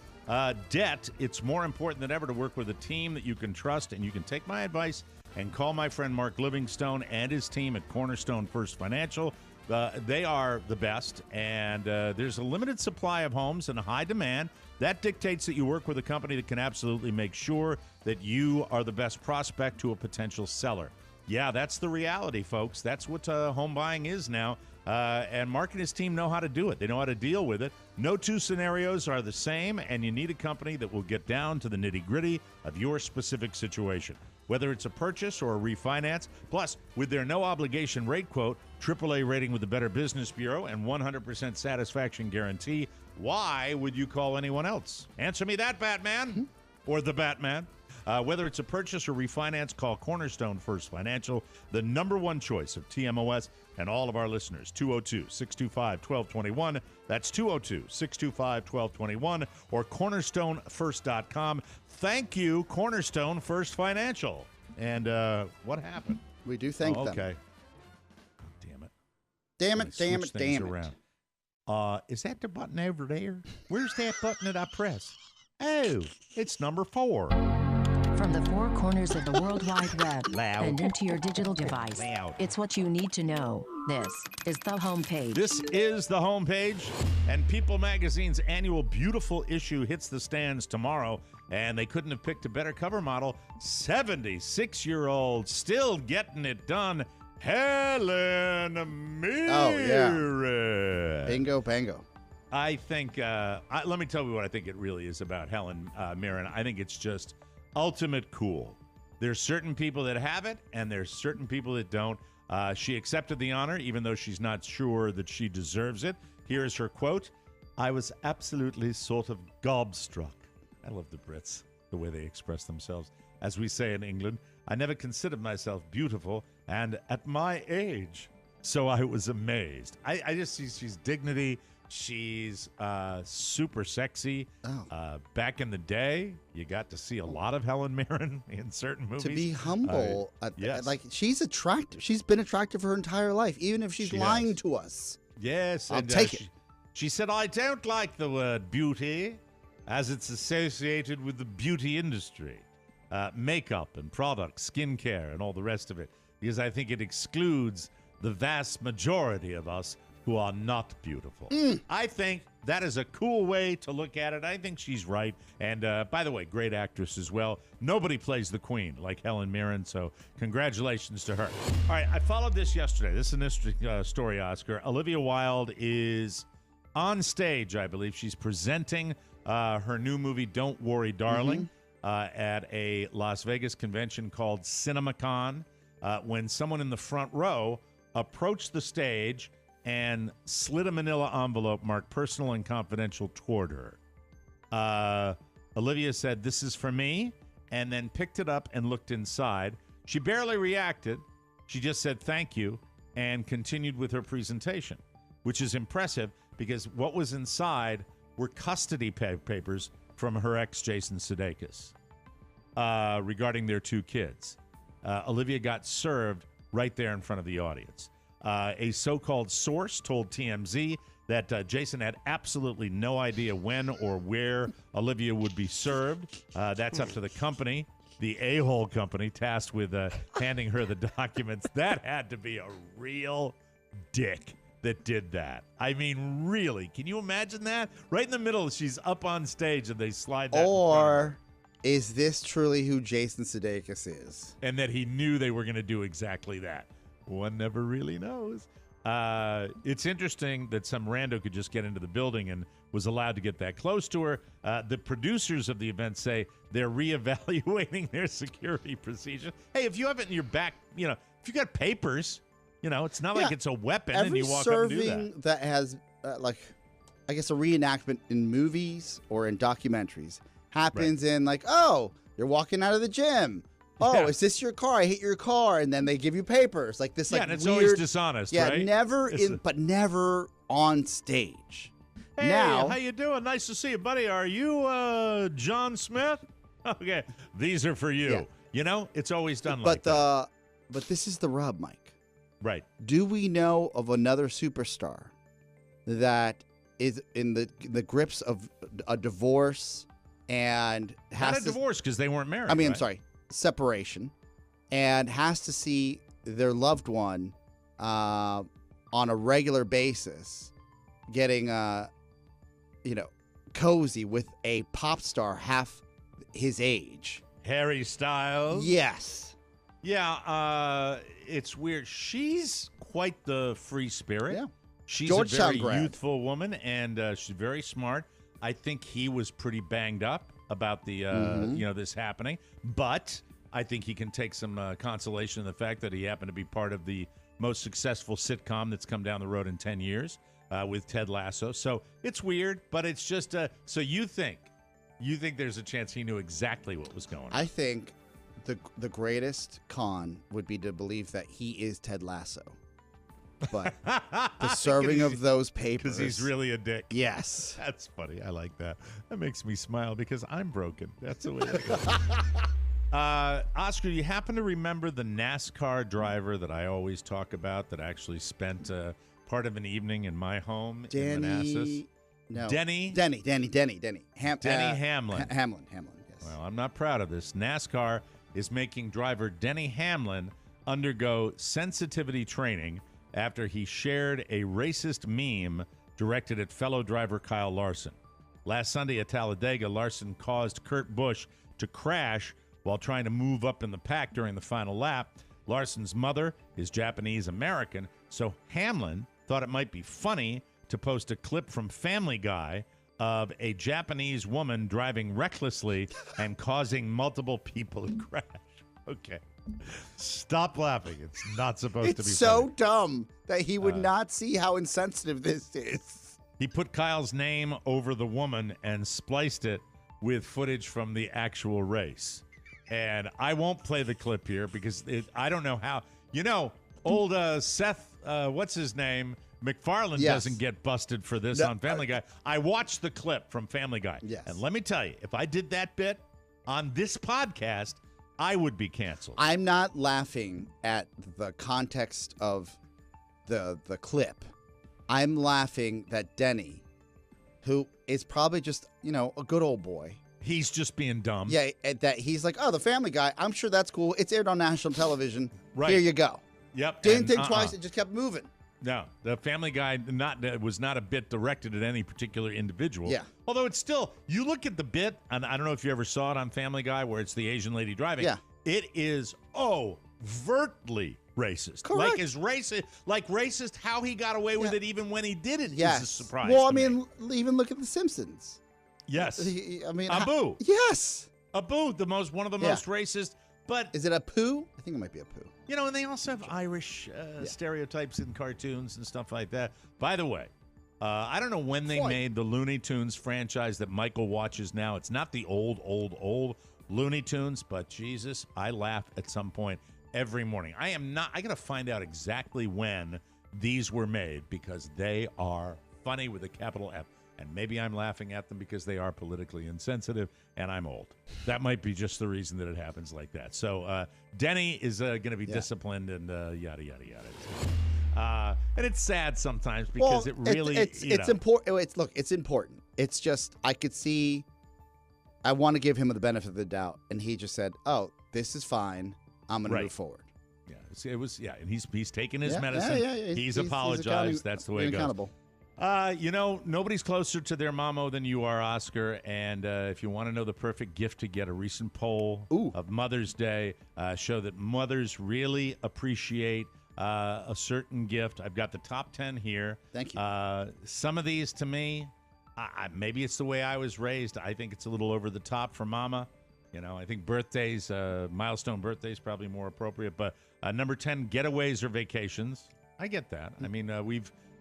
debt, it's more important than ever to work with a team that you can trust, and you can take my advice and call my friend Mark Livingstone and his team at Cornerstone First Financial. They are the best, and there's a limited supply of homes and a high demand. That dictates that you work with a company that can absolutely make sure that you are the best prospect to a potential seller. Yeah, that's the reality, folks. That's what home buying is now, and Mark and his team know how to do it. They know how to deal with it. No two scenarios are the same, and you need a company that will get down to the nitty-gritty of your specific situation. Whether it's a purchase or a refinance, plus with their no-obligation rate quote, AAA rating with the Better Business Bureau, and 100% satisfaction guarantee, why would you call anyone else? Answer me that, Batman, or the Batman. Whether it's a purchase or refinance, call Cornerstone First Financial, the number one choice of TMOS and all of our listeners. 202-625-1221. That's 202-625-1221 or cornerstonefirst.com. Thank you, Cornerstone First Financial. And what happened? We do thank them. Okay. Damn it. Is that the button over there? Where's that button that I press? Oh, it's number 4. From the four corners of the World Wide Web Loud. and into your digital device. Loud. It's what you need to know. This is the homepage. This is the homepage, and People Magazine's annual Beautiful issue hits the stands tomorrow, and they couldn't have picked a better cover model. 76-year-old, still getting it done, Helen Mirren. Oh, yeah. Bingo, bango. I think, let me tell you what I think it really is about Helen Mirren. I think it's just ultimate cool. There's certain people that have it, and there's certain people that don't. She accepted the honor, even though she's not sure that she deserves it. Here's her quote. I was absolutely sort of gobstruck. I love the Brits, the way they express themselves. As we say in England, I never considered myself beautiful, and at my age, so I was amazed. I just see she's dignity. She's super sexy. Back in the day, you got to see a lot of Helen Mirren in certain movies. To be humble, yes. like she's attractive. She's been attractive her entire life, even if she's lying to us. Yes. I'll take it. She said, I don't like the word beauty as it's associated with the beauty industry. Makeup and products, skincare, and all the rest of it. Because I think it excludes the vast majority of us who are not beautiful. I think that is a cool way to look at it. I think she's right. And by the way, great actress as well. Nobody plays the queen like Helen Mirren, so congratulations to her. All right, I followed this yesterday. This is an interesting story, Oscar. Olivia Wilde is on stage, I believe. She's presenting her new movie, Don't Worry, Darling, at a Las Vegas convention called CinemaCon, when someone in the front row approached the stage and slid a manila envelope marked personal and confidential toward her. Olivia said, this is for me, and then picked it up and looked inside. She barely reacted. She just said thank you and continued with her presentation, which is impressive because what was inside were custody papers from her ex, Jason Sudeikis, regarding their 2 kids. Olivia got served right there in front of the audience. A so-called source told TMZ that Jason had absolutely no idea when or where Olivia would be served. That's up to the company, the a-hole company tasked with handing her the documents. That had to be a real dick that did that. I mean, really, can you imagine that? Right in the middle, she's up on stage and they slide that. Or is this truly who Jason Sudeikis is? And that he knew they were going to do exactly that. One never really knows. It's interesting that some rando could just get into the building and was allowed to get that close to her. The producers of the event say they're reevaluating their security procedure. Hey, if you have it in your back, if you got papers, it's not like it's a weapon and you walk up and do that. Every serving that has, I guess, a reenactment in movies or in documentaries happens in you're walking out of the gym. Oh, is this your car? I hate your car. And then they give you papers like this. And it's weird, always dishonest, right? But never on stage. Hey, now, how you doing? Nice to see you, buddy. Are you John Smith? Okay, these are for you. Yeah. It's always done like that. But this is the rub, Mike. Right. Do we know of another superstar that is in the grips of a divorce and has not a divorce because they weren't married? I'm sorry. Separation, and has to see their loved one on a regular basis getting cozy with a pop star half his age? Harry Styles? Yes. Yeah, it's weird. She's quite the free spirit. Yeah. She's Georgetown a very grad. youthful woman, and she's very smart. I think he was pretty banged up about the this happening, but I think he can take some consolation in the fact that he happened to be part of the most successful sitcom that's come down the road in 10 years with Ted Lasso. So it's weird, but it's just so you think there's a chance he knew exactly what was going on? I think the greatest con would be to believe that he is Ted Lasso. But the serving of those papers. Because he's really a dick. Yes. That's funny. I like that. That makes me smile because I'm broken. That's the way it goes. Oscar, you happen to remember the NASCAR driver that I always talk about that actually spent part of an evening in my home in Manassas? No. Denny? Denny. Denny Hamlin. Hamlin, yes. Well, I'm not proud of this. NASCAR is making driver Denny Hamlin undergo sensitivity training after he shared a racist meme directed at fellow driver Kyle Larson. Last Sunday at Talladega, Larson caused Kurt Busch to crash while trying to move up in the pack during the final lap. Larson's mother is Japanese-American, so Hamlin thought it might be funny to post a clip from Family Guy of a Japanese woman driving recklessly and causing multiple people to crash. Okay. Stop laughing. It's not supposed to be It's so funny. dumb that he would not see how insensitive this is. He put Kyle's name over the woman and spliced it with footage from the actual race. And I won't play the clip here because I don't know how. You know, old Seth, what's his name? MacFarlane doesn't get busted for this on Family Guy. I watched the clip from Family Guy. Yes. And let me tell you, if I did that bit on this podcast, I would be canceled. I'm not laughing at the context of the clip. I'm laughing that Denny, who is probably just, a good old boy. He's just being dumb. Yeah, that he's like, oh, the Family Guy. I'm sure that's cool. It's aired on national television. Right. Here you go. Yep. Didn't think twice. It just kept moving. No, the Family Guy was not a bit directed at any particular individual. Yeah. Although it's still, you look at the bit, and I don't know if you ever saw it on Family Guy where it's the Asian lady driving. Yeah. It is overtly racist. Correct. Like racist how he got away with it even when he did it Yes. is a surprise. Well, I to mean, me. even look at The Simpsons. Yes. I mean, Abu. Yes. Abu, one of the most racist. But is it a poo? I think it might be a poo. And they also have Irish stereotypes in cartoons and stuff like that. By the way, I don't know when they made the Looney Tunes franchise that Michael watches now. It's not the old Looney Tunes, but Jesus, I laugh at some point every morning. I got to find out exactly when these were made because they are funny with a capital F. And maybe I'm laughing at them because they are politically insensitive and I'm old. That might be just the reason that it happens like that. So Denny is going to be disciplined and yada, yada, yada. And it's sad sometimes because it really... It's important. It's important. It's just, I could see... I want to give him the benefit of the doubt. And he just said, oh, this is fine. I'm going to move forward. Yeah, and he's taken his medicine. Yeah. He's apologized. That's the way it goes. Accountable. Nobody's closer to their mamo than you are, Oscar. And if you want to know the perfect gift to get, a recent poll of Mother's Day show that mothers really appreciate a certain gift. I've got the top 10 here. Thank you. Some of these, to me, maybe it's the way I was raised. I think it's a little over the top for Mama. I think birthdays, milestone birthdays, probably more appropriate. But number 10, getaways or vacations. I get that. I mean,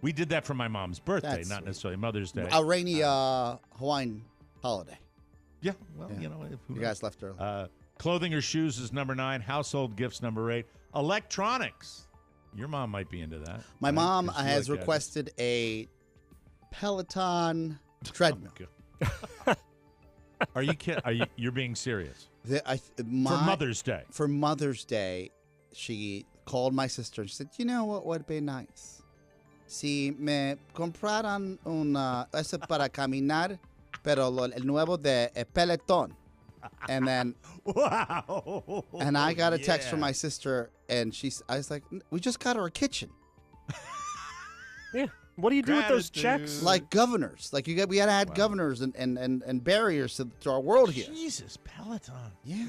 we did that for my mom's birthday, That's not sweet. necessarily Mother's Day. A rainy Hawaiian holiday. Yeah, well, Yeah. who You knows? guys left early. Clothing or shoes is number 9. Household gifts, number 8. Electronics. Your mom might be into that. My right? mom 'Cause you has like requested a Peloton treadmill. Are you kidding? You're being serious? For My- Mother's Day. For Mother's Day, she called my sister and she said, you know what would be nice? Si me compraran eso para caminar, pero el nuevo de Peloton. And then, wow. and I got a text from my sister, and I was like, we just got her a kitchen. Yeah. What do you do with those Gratitude. checks? Like governors. Like we got to add governors and barriers to our world here. Jesus, Peloton. Yeah.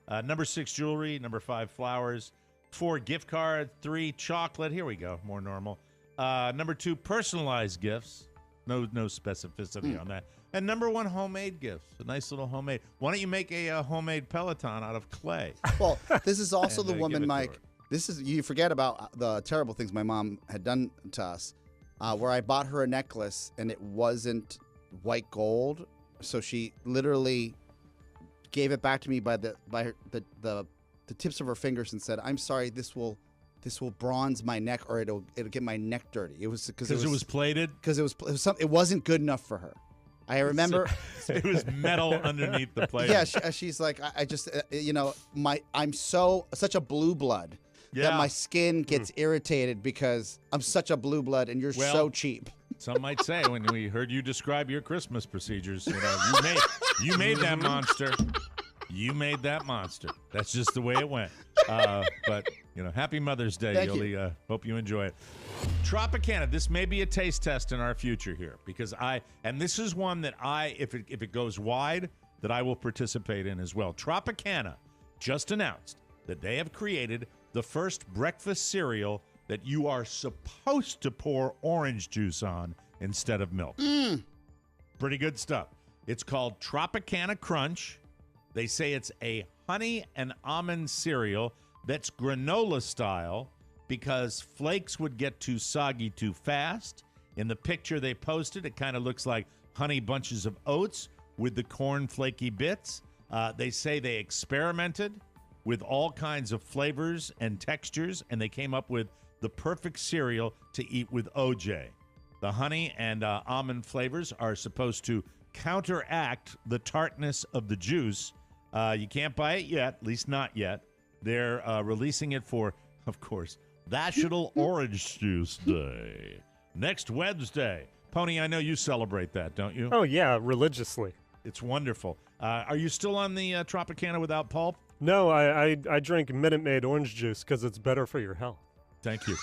God. Number 6, jewelry. Number 5, flowers. 4, gift card. 3, chocolate. Here we go. More normal. Number 2, personalized gifts. No specificity on that. And number 1, homemade gifts. A nice little homemade. Why don't you make a homemade Peloton out of clay? Well, this is also And, the give it woman, to Mike. her. This is, you forget about the terrible things my mom had done to us, where I bought her a necklace and it wasn't white gold, so she literally gave it back to me by the tips of her fingers and said, "I'm sorry, this will bronze my neck, or it'll get my neck dirty." It was because Because it was plated? Because it wasn't good enough for her. I remember it was metal underneath the plating. Yeah, she's like, I just, I'm such a blue blood that my skin gets irritated because I'm such a blue blood and you're so cheap. Some might say, when we heard you describe your Christmas procedures, you made that monster. You made that monster. That's just the way it went. But Happy Mother's Day, Thank Yoli. you. Hope you enjoy it. Tropicana, this may be a taste test in our future here because this is one that if it goes wide, that I will participate in as well. Tropicana just announced that they have created the first breakfast cereal that you are supposed to pour orange juice on instead of milk. Pretty good stuff. It's called Tropicana Crunch. They say it's a honey and almond cereal that's granola style because flakes would get too soggy too fast. In the picture they posted, it kind of looks like honey bunches of oats with the corn flaky bits. They say they experimented with all kinds of flavors and textures, and they came up with the perfect cereal to eat with OJ. The honey and almond flavors are supposed to counteract the tartness of the juice. You can't buy it yet, at least not yet. They're releasing it for, of course, National Orange Juice Day. Next Wednesday. Pony, I know you celebrate that, don't you? Oh, yeah, religiously. It's wonderful. Are you still on the Tropicana without pulp? No, I drink Minute Maid orange juice because it's better for your health. Thank you.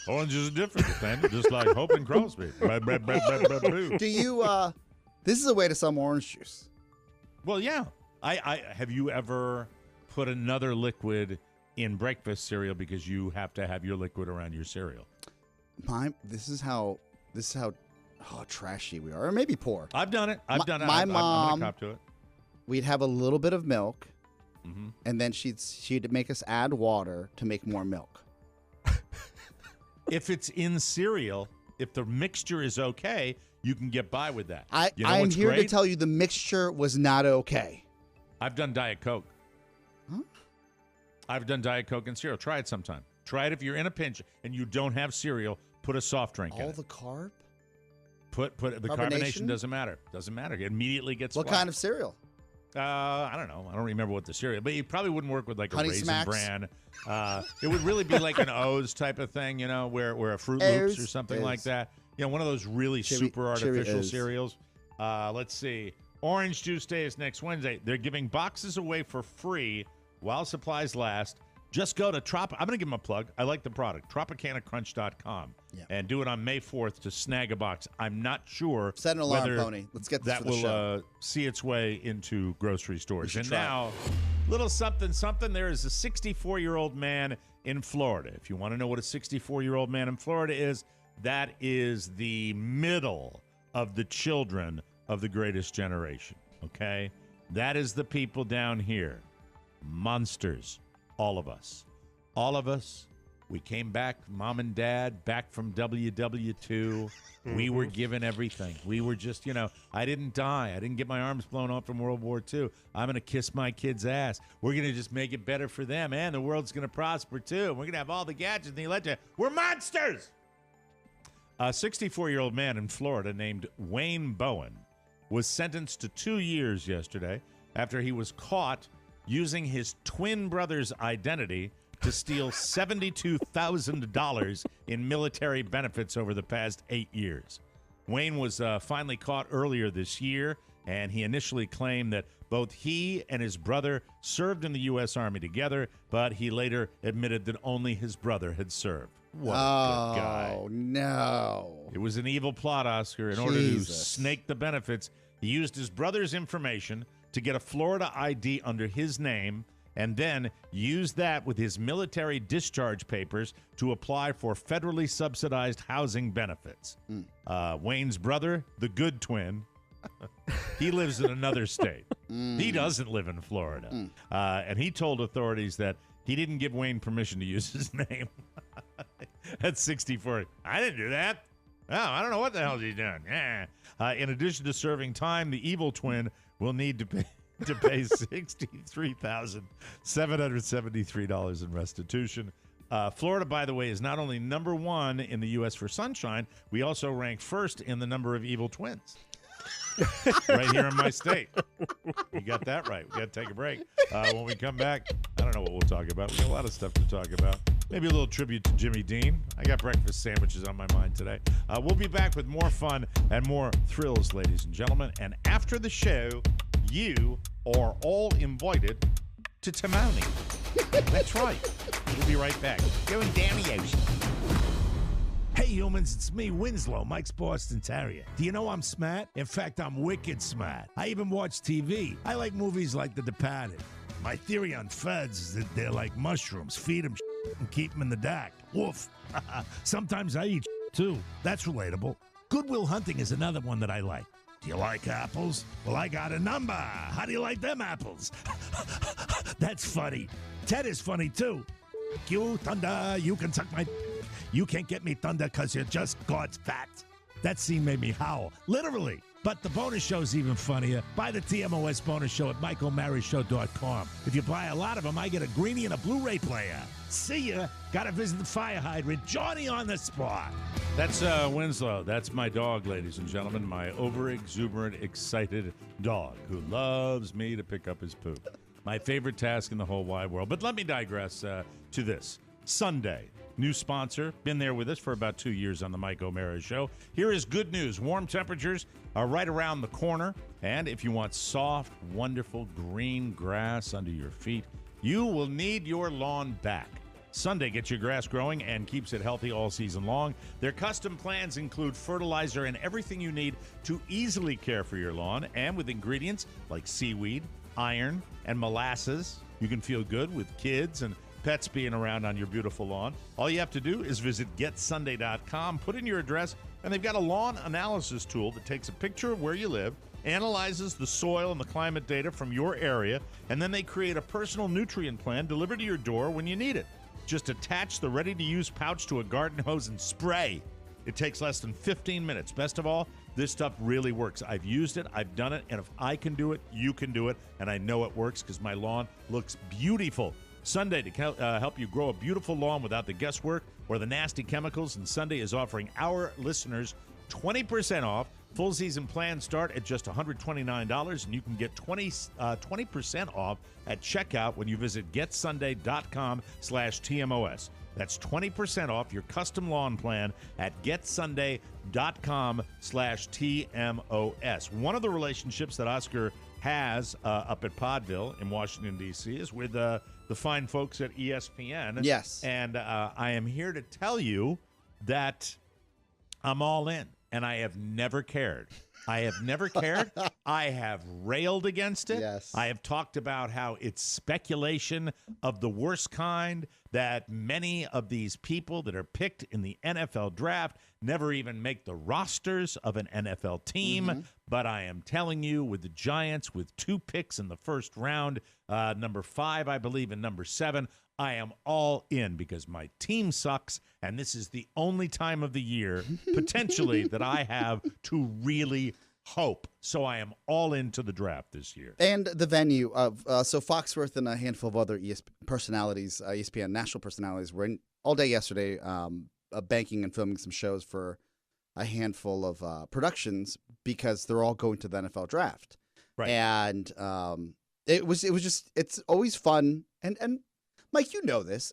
Oranges are different, Nathaniel, just like Hope and Crosby. Do you, this is a way to sell more orange juice. Well, yeah. I have you ever put another liquid in breakfast cereal because you have to have your liquid around your cereal? This is how trashy we are, or maybe poor. I've done it. I've done it. My I'm mom, gonna cop to it. We'd have a little bit of milk, and then she'd make us add water to make more milk. If it's in cereal, if the mixture is okay, you can get by with that. I'm here to tell you the mixture was not okay. I've done Diet Coke. Huh? I've done Diet Coke and cereal. Try it sometime. Try it if you're in a pinch and you don't have cereal. Put a soft drink in it. All the carb? Put the carbonation doesn't matter. Doesn't matter. It immediately gets What kind of cereal? I don't know. I don't remember what the cereal, but it probably wouldn't work with like Honey a Raisin Smacks? Bran. It would really be like an O's type of thing, where a Fruit Loops or something like that. One of those really super artificial cereals. Let's see. Orange Juice Day is next Wednesday. They're giving boxes away for free while supplies last. Just go to I'm going to give them a plug. I like the product. TropicanaCrunch.com. Yeah. And do it on May 4th to snag a box. I'm not sure. Set an alarm, Pony. Let's get this that for the show. will see its way into grocery stores. And now, little something. There is a 64-year-old man in Florida. If you want to know what a 64-year-old man in Florida is, that is the middle of the children of the greatest generation. Okay? That is the people down here. Monsters. All of us. We came back, Mom and Dad, back from WW2. We were given everything. We were just, I didn't die. I didn't get my arms blown off from World War II. I'm going to kiss my kid's ass. We're going to just make it better for them, and the world's going to prosper, too. And we're going to have all the gadgets and the electric. We're monsters! A 64-year-old man in Florida named Wayne Bowen was sentenced to 2 years yesterday after he was caught using his twin brother's identity to steal $72,000 in military benefits over the past 8 years. Wayne was finally caught earlier this year, and he initially claimed that both he and his brother served in the U.S. Army together, but he later admitted that only his brother had served. What a good guy. Oh, no. It was an evil plot, Oscar. In order to snake the benefits, he used his brother's information to get a Florida ID under his name, and then used that with his military discharge papers to apply for federally subsidized housing benefits. Wayne's brother, the good twin, he lives in another state. He doesn't live in Florida. And he told authorities that he didn't give Wayne permission to use his name. At 64. I didn't do that. Oh, I don't know what the hell he's doing. In addition to serving time, the evil twin will need to pay $63,773 in restitution. Florida, by the way, is not only number one in the U.S. for sunshine, we also rank first in the number of evil twins. Right here in my state. You got that right. We got to take a break. When we come back, I don't know what we'll talk about. We got a lot of stuff to talk about. Maybe a little tribute to Jimmy Dean. I got breakfast sandwiches on my mind today. We'll be back with more fun and more thrills, ladies and gentlemen. And after the show, you are all invited to to Timoni. That's right. We'll be right back. Going down the ocean. Hey humans, it's me, Winslow, Mike's Boston Terrier. Do you know I'm smart? In fact, I'm wicked smart. I even watch TV. I like movies like The Departed. My theory on feds is that they're like mushrooms. Feed them and keep them in the dark. Woof. Sometimes I eat too. That's relatable. Good Will Hunting is another one that I like. Do you like apples? Well, I got a number. How do you like them apples? That's funny. Ted is funny too. You, Thunder, you can suck my... You can't get me, Thunder, because you're just God's fat. That scene made me howl, literally. But the bonus show's even funnier. Buy the TMOS bonus show at MichaelMaryshow.com. If you buy a lot of them, I get a greenie and a Blu-ray player. See ya. Gotta visit the fire hydrant. Johnny on the spot. That's Winslow. That's my dog, ladies and gentlemen. My over-exuberant, excited dog who loves me to pick up his poop. My favorite task in the whole wide world. But let me digress to this. Sunday. New sponsor, been there with us for about 2 years on the Mike O'Mara Show. Here is good news. Warm temperatures are right around the corner. And if you want soft, wonderful green grass under your feet, you will need your lawn back. Sunday gets your grass growing and keeps it healthy all season long. Their custom plans include fertilizer and everything you need to easily care for your lawn. And with ingredients like seaweed, iron, and molasses, you can feel good with kids and pets being around on your beautiful lawn. All you have to do is visit getsunday.com, put in your address, and they've got a lawn analysis tool that takes a picture of where you live, analyzes the soil and the climate data from your area, and then they create a personal nutrient plan delivered to your door when you need it. Just attach the ready-to-use pouch to a garden hose and spray. It takes less than 15 minutes. Best of all, this stuff really works. I've used it, I've done it, and if I can do it, you can do it, and I know it works because my lawn looks beautiful. Sunday to help you grow a beautiful lawn without the guesswork or the nasty chemicals. And Sunday is offering our listeners 20% off. Full season plans start at just $129, and you can get 20% off at checkout when you visit getsunday.com/TMOS. That's 20% off your custom lawn plan at getsunday.com/TMOS. One of the relationships that Oscar has up at Podville in Washington, D.C. is with the fine folks at ESPN. Yes. And I am here to tell you that I'm all in, and I have never cared. I have never cared. I have railed against it. Yes. I have talked about how it's speculation of the worst kind, that many of these people that are picked in the NFL draft never even make the rosters of an NFL team. Mm-hmm. But I am telling you, with the Giants, with 2 picks in the first round, number 5, I believe, and number 7, I am all in because my team sucks, and this is the only time of the year, potentially, that I have to really hope. So I am all into the draft this year. And the venue of so Foxworth and a handful of other personalities, ESPN national personalities, were in all day yesterday, banking and filming some shows for a handful of productions because they're all going to the NFL draft. Right. And it was just, it's always fun. And Mike, you know this.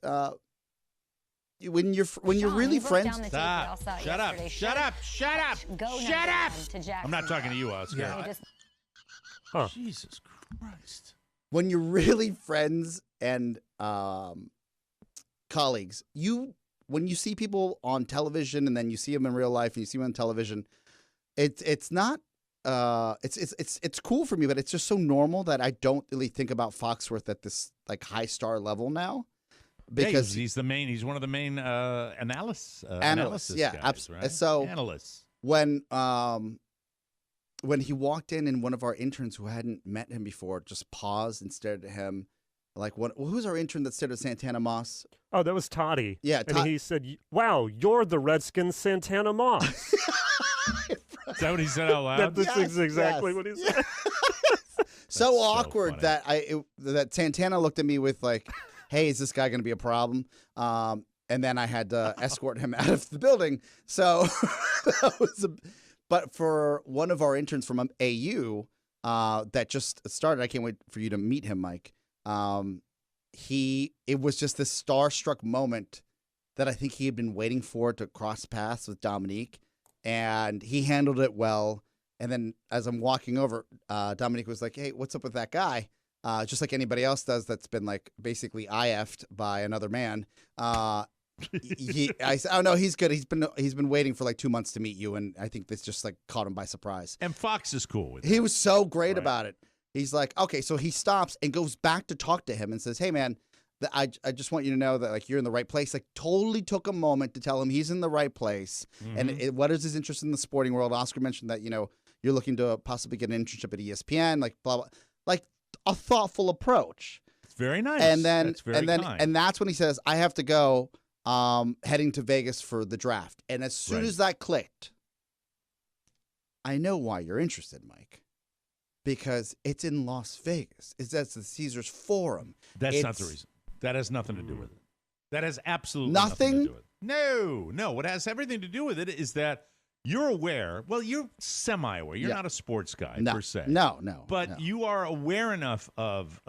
When you're really friends. Stop. Shut up. Shut up. Shut up. Shut up. I'm not talking to you, Oscar. Yeah. Huh. Jesus Christ. When you're really friends and colleagues, when you see people on television and then you see them in real life and you see them on television, it's not it's cool for me, but it's just so normal that I don't really think about Foxworth at this like high star level now. Because he's one of the main analysis yeah, guys, absolutely. Right? So analysts. When he walked in and one of our interns who hadn't met him before just paused and stared at him, like who's our intern that stared at Santana Moss? Oh, that was Toddy. Yeah, and he said, "Wow, you're the Redskins Santana Moss." Is that what he said out loud? That's exactly what he said. So awkward that that Santana looked at me with like, hey, is this guy going to be a problem? And then I had to escort him out of the building. So that was but for one of our interns from AU that just started, I can't wait for you to meet him, Mike. It was just this starstruck moment that I think he had been waiting for to cross paths with Dominique, and he handled it well. And then as I'm walking over, Dominique was like, hey, what's up with that guy? just like anybody else does that's been like basically IF'd by another man. I said, oh no, he's good. He's been waiting for like 2 months to meet you, and I think this just like caught him by surprise. And Fox is cool with it. He was so great about it. He's like, okay, so he stops and goes back to talk to him and says, hey man, I just want you to know that like you're in the right place. Like totally took a moment to tell him he's in the right place. And what is his interest in the sporting world? Oscar mentioned that, you're looking to possibly get an internship at ESPN, like blah, blah, like a thoughtful approach. It's very nice. And then, that's very kind. And that's when he says, I have to go, heading to Vegas for the draft. And as soon as that clicked, I know why you're interested, Mike. Because it's in Las Vegas. It's at the Caesars Forum. That's not the reason. That has nothing to do with it. That has absolutely nothing to do with it. No. What has everything to do with it is that you're aware. Well, you're semi-aware. You're not a sports guy per se. No. But you are aware enough of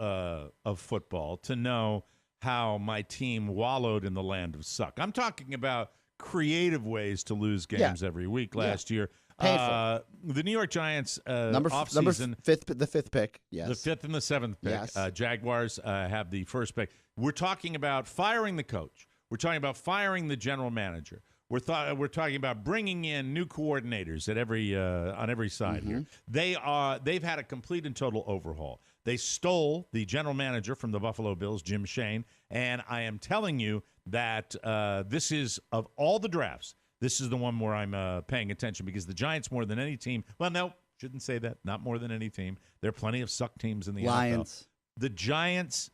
football to know how my team wallowed in the land of suck. I'm talking about creative ways to lose games every week last year. Painful. The New York Giants number offseason, the fifth pick. Yes. The fifth and the seventh pick. Yes. Jaguars have the first pick. We're talking about firing the coach. We're talking about firing the general manager. We're talking about bringing in new coordinators at every on every side here. They've had a complete and total overhaul. They stole the general manager from the Buffalo Bills, Jim Shane, and I am telling you that this is, of all the drafts, this is the one where I'm paying attention because the Giants, more than any team, well, no, shouldn't say that, not more than any team. There are plenty of suck teams in the Lions. NFL. The Giants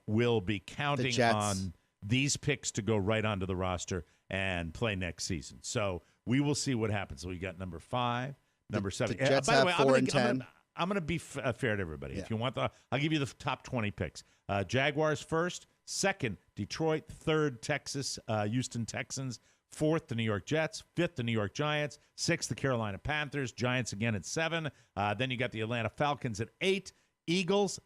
will be counting on these picks to go right onto the roster and play next season. So we will see what happens. So we got number 5, number 7. The Jets by the have way, 4 and 10. I'm going to be fair to everybody. If you want I'll give you the top 20 picks. Jaguars first, second, Detroit, third, Texas, Houston Texans, fourth, the New York Jets, fifth, the New York Giants, sixth, the Carolina Panthers, Giants again at 7. Then you got the Atlanta Falcons at 8, Eagles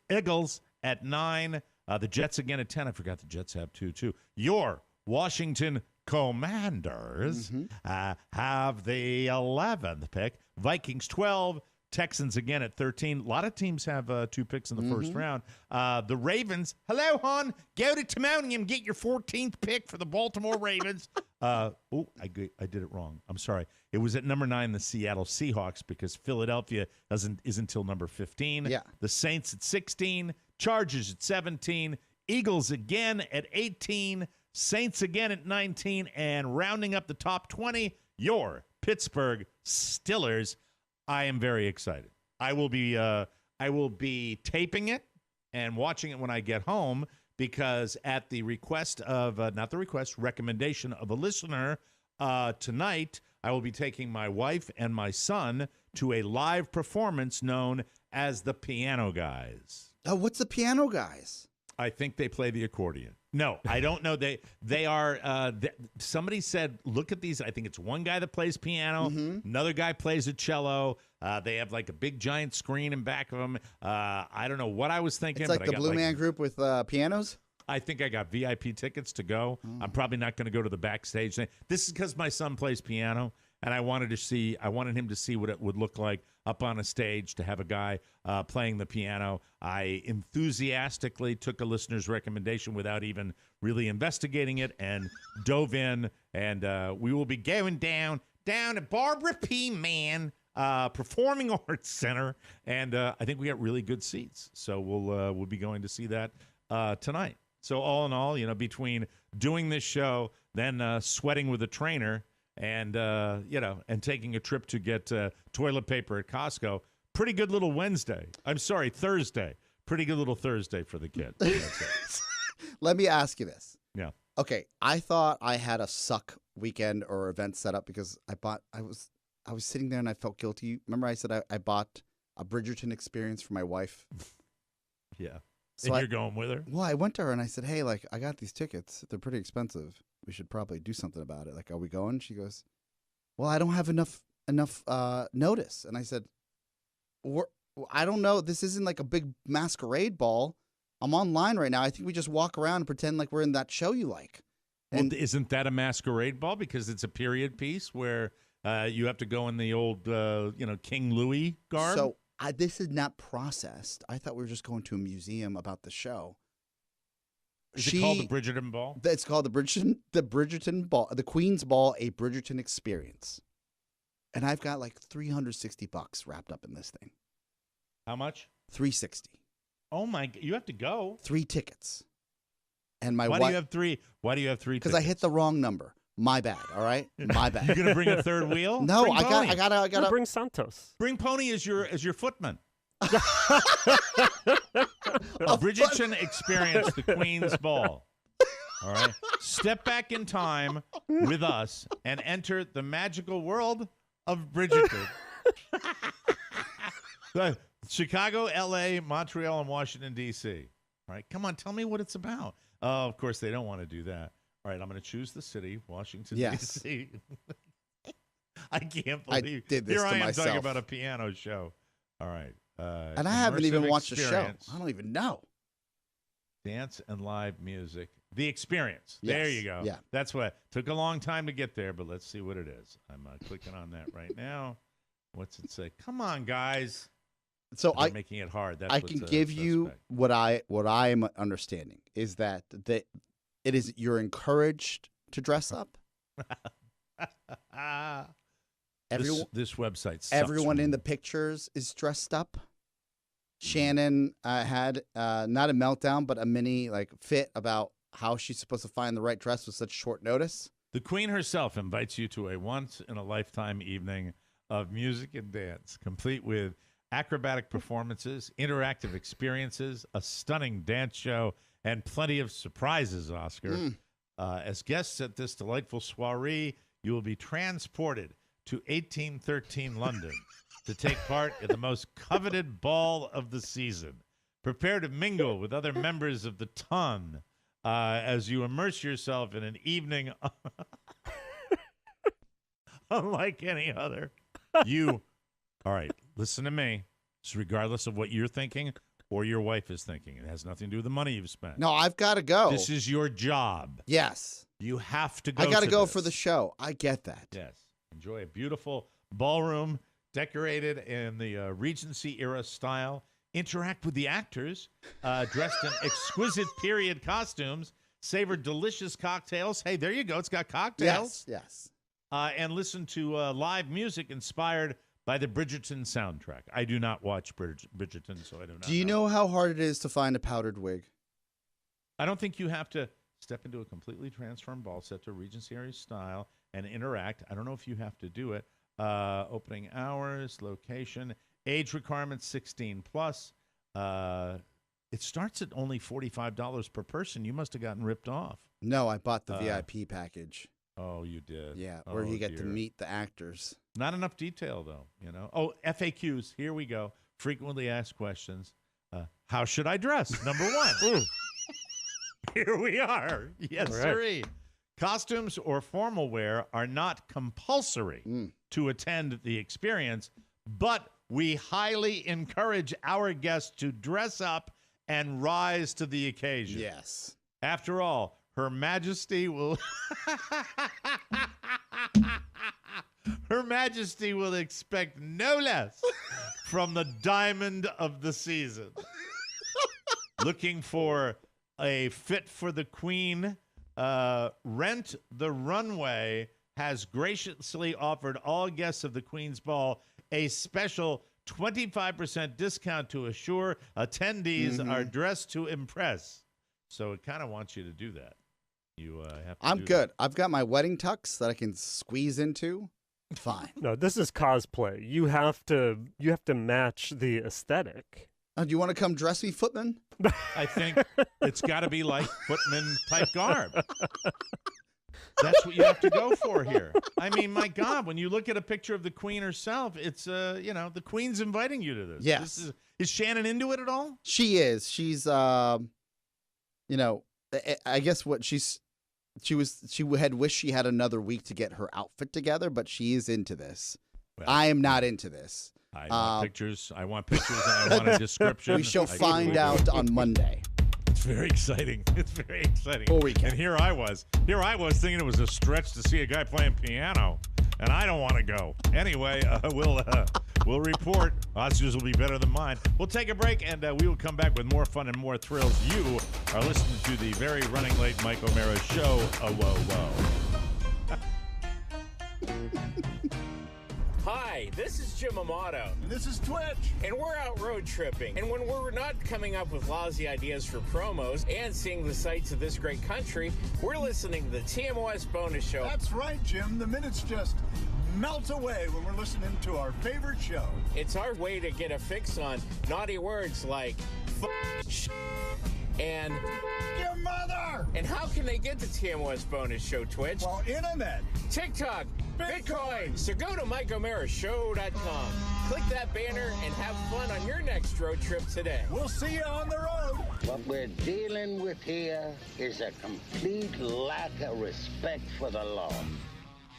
at 9, the Jets again at 10. I forgot the Jets have 2 too. Your Washington Commanders have the 11th pick, Vikings 12, Texans again at 13. A lot of teams have 2 picks in the first round. The Ravens, hello, hon. Go to Timonium, get your 14th pick for the Baltimore Ravens. I did it wrong. I'm sorry. It was at number 9, the Seattle Seahawks, because Philadelphia is until number 15. Yeah. The Saints at 16, Chargers at 17, Eagles again at 18, Saints again at 19, and rounding up the top 20, your Pittsburgh Steelers. I am very excited. I will be taping it and watching it when I get home, because at the request of recommendation of a listener, tonight I will be taking my wife and my son to a live performance known as the Piano Guys. Oh, what's the Piano Guys? I think they play the accordion. No, I don't know. They are. Somebody said, look at these. I think it's one guy that plays piano. Another guy plays a cello. They have like a big giant screen in back of them. I don't know what I was thinking. It's like but the Blue Man Group with pianos? I think I got VIP tickets to go. I'm probably not going to go to the backstage thing. This is because my son plays piano, and I wanted him to see what it would look like up on a stage to have a guy playing the piano. I enthusiastically took a listener's recommendation without even really investigating it and dove in, and we will be going down at Barbara P. Mann Performing Arts Center, and I think we got really good seats. So we'll be going to see that tonight. So all in all, between doing this show, then sweating with a trainer, and and taking a trip to get toilet paper at Costco, pretty good little Thursday. Pretty good little Thursday for the kid. Let me ask you this. Yeah. Okay, I thought I had a suck weekend or event set up because I was sitting there and I felt guilty. Remember I said I bought a Bridgerton experience for my wife? Yeah. So and you're going with her? Well, I went to her and I said, hey, like, I got these tickets. They're pretty expensive. We should probably do something about it. Like, are we going? She goes, well, I don't have enough notice. And I said, I don't know. This isn't like a big masquerade ball. I'm online right now. I think we just walk around and pretend like we're in that show you like. And isn't that a masquerade ball? Because it's a period piece where you have to go in the old, King Louis garb. this is not processed. I thought we were just going to a museum about the show. Is it called the Bridgerton Ball? It's called the Bridgerton Ball, the Queen's Ball, a Bridgerton experience. And I've got like $360 wrapped up in this thing. How much? $360. Oh my! You have to go. 3 tickets. And my Why wife. do you have 3? Why do you have 3? Because I hit the wrong number. My bad. All right, my bad. You gonna bring a third wheel? No, bring I gotta bring Santos. Bring Pony as your footman. Bridgerton experience the Queen's Ball. All right. Step back in time with us and enter the magical world of Bridgerton. Chicago, L.A., Montreal, and Washington, D.C. All right. Come on. Tell me what it's about. Oh, of course, they don't want to do that. All right. I'm going to choose the city, Washington, D.C. I can't believe did this here to I am myself. talking about a piano show. All right. And I haven't even watched the show. I don't even know. Dance and live music. The experience. Yes. There you go. Yeah. That's what took a long time to get there, but let's see what it is. I'm clicking on that right now. What's it say? Come on, guys. So They're making it hard. That's I what's can give you what I am understanding is that you're encouraged to dress up. This website sucks. Everyone in the pictures is dressed up. Shannon had not a meltdown, but a mini fit about how she's supposed to find the right dress with such short notice. The Queen herself invites you to a once-in-a-lifetime evening of music and dance, complete with acrobatic performances, interactive experiences, a stunning dance show, and plenty of surprises, Oscar. As guests at this delightful soiree, you will be transported to 1813 London to take part in the most coveted ball of the season. Prepare to mingle with other members of the ton as you immerse yourself in an evening unlike any other. All right, listen to me. It's regardless of what you're thinking or your wife is thinking. It has nothing to do with the money you've spent. No, I've got to go. This is your job. Yes. You have to go. I got to go this. for the show. I get that. Yes. Enjoy a beautiful ballroom decorated in the Regency era style. Interact with the actors dressed in exquisite period costumes. Savor delicious cocktails. Hey, there you go. It's got cocktails. Yes. And listen to live music inspired by the Bridgerton soundtrack. I do not watch Bridgerton, so I do not know. Do you know how hard it is to find a powdered wig? I don't think you have to step into a completely transformed ball set to Regency era style and interact. I don't know if you have to do it. Opening hours, location, age requirements 16 plus. It starts at only $45 per person. You must have gotten ripped off. No, I bought the VIP package. Oh, you did? Yeah, where you get to meet the actors. Not enough detail, though, you know. Oh, FAQs. Here we go. Frequently asked questions. How should I dress? Number 1. Here we are. Yes, sirree. Costumes or formal wear are not compulsory to attend the experience, but we highly encourage our guests to dress up and rise to the occasion. Yes. After all, Her Majesty will Her Majesty will expect no less from the diamond of the season. Looking for a fit for the Queen, Rent the Runway has graciously offered all guests of the Queen's Ball a special 25% discount to assure attendees are dressed to impress. So it kind of wants you to do that. You have to I'm do good. that. I've got my wedding tux that I can squeeze into. Fine. No, this is cosplay. You have to match the aesthetic. Do you want to come dress me footman? I think it's got to be like footman type garb. That's what you have to go for here. I mean, my God, when you look at a picture of the Queen herself, it's the Queen's inviting you to this. Yes. Is Shannon into it at all? She is. She's I guess what she had wished she had another week to get her outfit together, but she is into this. Well, I am not into this. I want pictures. I want pictures and I want a description. We shall find out on Monday. It's very exciting. It's very exciting. Full recap. And here I was thinking it was a stretch to see a guy playing piano, and I don't want to go. Anyway, we'll We'll report. Oscars will be better than mine. We'll take a break, and we will come back with more fun and more thrills. You are listening to the very running late Mike O'Mara Show. Oh, whoa, whoa. Hi, this is Jim Amato. And this is Twitch. And we're out road tripping. And when we're not coming up with lousy ideas for promos and seeing the sights of this great country, we're listening to the TMOS Bonus Show. That's right, Jim. The minutes just melt away when we're listening to our favorite show. It's our way to get a fix on naughty words like and your mother. And how can they get the TMOS Bonus Show, Twitch? Well, internet, TikTok, Bitcoin. So go to MikeO'MaraShow.com. Click that banner and have fun on your next road trip today. We'll see you on the road. What we're dealing with here is a complete lack of respect for the law.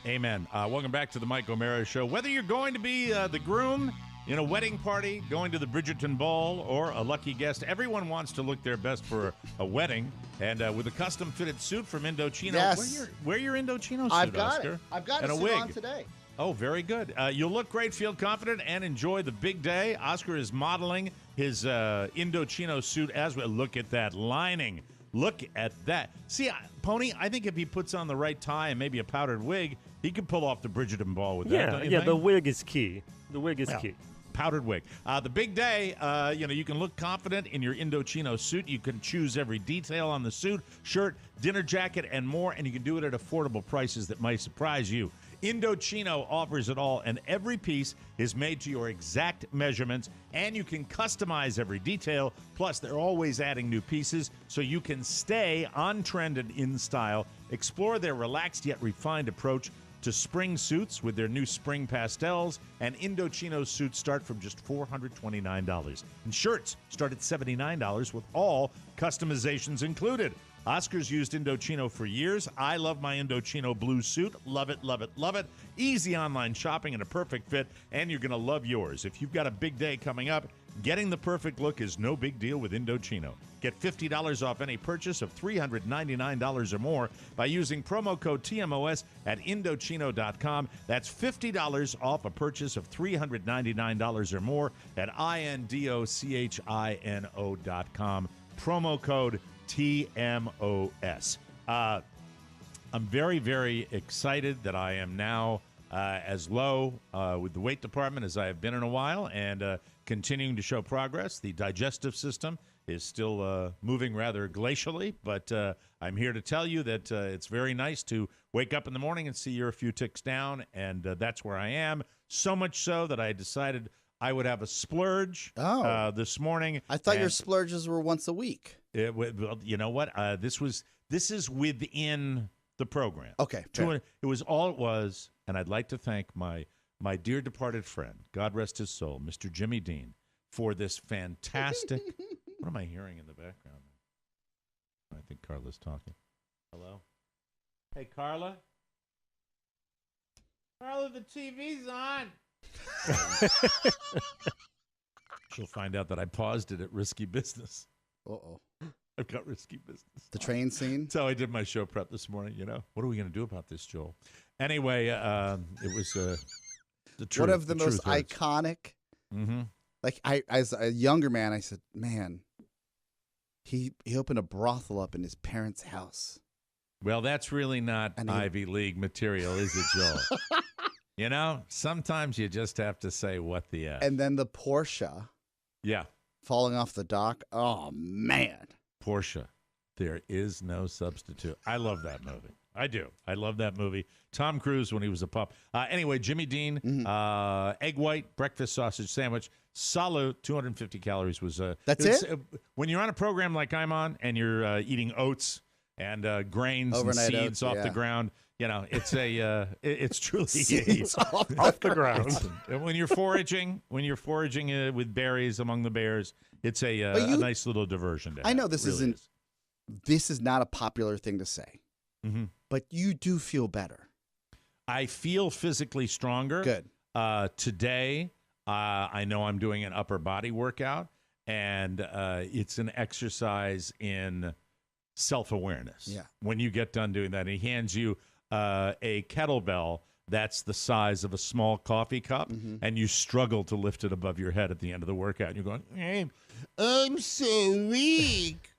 Amen. Welcome back to the Mike O'Mara Show. Whether you're going to be the groom in a wedding party, going to the Bridgerton Ball, or a lucky guest, everyone wants to look their best for a wedding. And with a custom-fitted suit from Indochino. Yes. Wear your Indochino suit, I've got Oscar. it. I've got and a a suit wig on today. Oh, very good. You'll look great, feel confident, and enjoy the big day. Oscar is modeling his Indochino suit as well. Look at that lining. Look at that. See, Pony, I think if he puts on the right tie and maybe a powdered wig, he could pull off the Bridgerton Ball with that, don't you think? The wig is key. The wig is key. Powdered wig. The big day, you can look confident in your Indochino suit. You can choose every detail on the suit, shirt, dinner jacket, and more, and you can do it at affordable prices that might surprise you. Indochino offers it all, and every piece is made to your exact measurements, and you can customize every detail. Plus, they're always adding new pieces, so you can stay on trend and in style. Explore their relaxed yet refined approach to spring suits with their new spring pastels, and Indochino suits start from just $429. And shirts start at $79 with all customizations included. Oscar's used Indochino for years. I love my Indochino blue suit. Love it, love it, love it. Easy online shopping and a perfect fit, and you're going to love yours. If you've got a big day coming up, getting the perfect look is no big deal with Indochino. Get $50 off any purchase of $399 or more by using promo code TMOS at Indochino.com. That's $50 off a purchase of $399 or more at INDOCHINO.com. Promo code TMOS. I'm very, very excited that I am now as low with the weight department as I have been in a while, and continuing to show progress. The digestive system is still moving rather glacially, but I'm here to tell you that it's very nice to wake up in the morning and see you're a few ticks down, and that's where I am. So much so that I decided I would have a splurge this morning. I thought your splurges were once a week. Well, you know what? This is within the program. Okay. It was all it was, and I'd like to thank my dear departed friend, God rest his soul, Mr. Jimmy Dean, for this fantastic. What am I hearing in the background? I think Carla's talking. Hello? Hey, Carla? Carla, the TV's on. She'll find out that I paused it at Risky Business. Uh-oh. I've got Risky Business. The train scene? That's how I did my show prep this morning, What are we going to do about this, Joel? Anyway, it was the truth. One of the most iconic. Mm-hmm. Like, as a younger man, I said, man, he opened a brothel up in his parents' house. Well, that's really not Ivy League material, is it, Joel? Sometimes you just have to say what the F. And then the Porsche. Yeah. Falling off the dock. Oh, man. Porsche. There is no substitute. I love that movie. I do. I love that movie. Tom Cruise when he was a pup. Anyway, Jimmy Dean, egg white, breakfast sausage sandwich, solid 250 calories was. That's it? When you're on a program like I'm on and you're eating oats and grains Overnight and seeds oats, off the ground, it's it's truly seeds off the ground. When you're foraging, with berries among the bears, it's a nice little diversion. I know this This is not a popular thing to say, but you do feel better. I feel physically stronger. Good. Today, I know I'm doing an upper body workout, and it's an exercise in self-awareness. Yeah. When you get done doing that, he hands you a kettlebell that's the size of a small coffee cup, and you struggle to lift it above your head at the end of the workout. And you're going, hey, I'm so weak.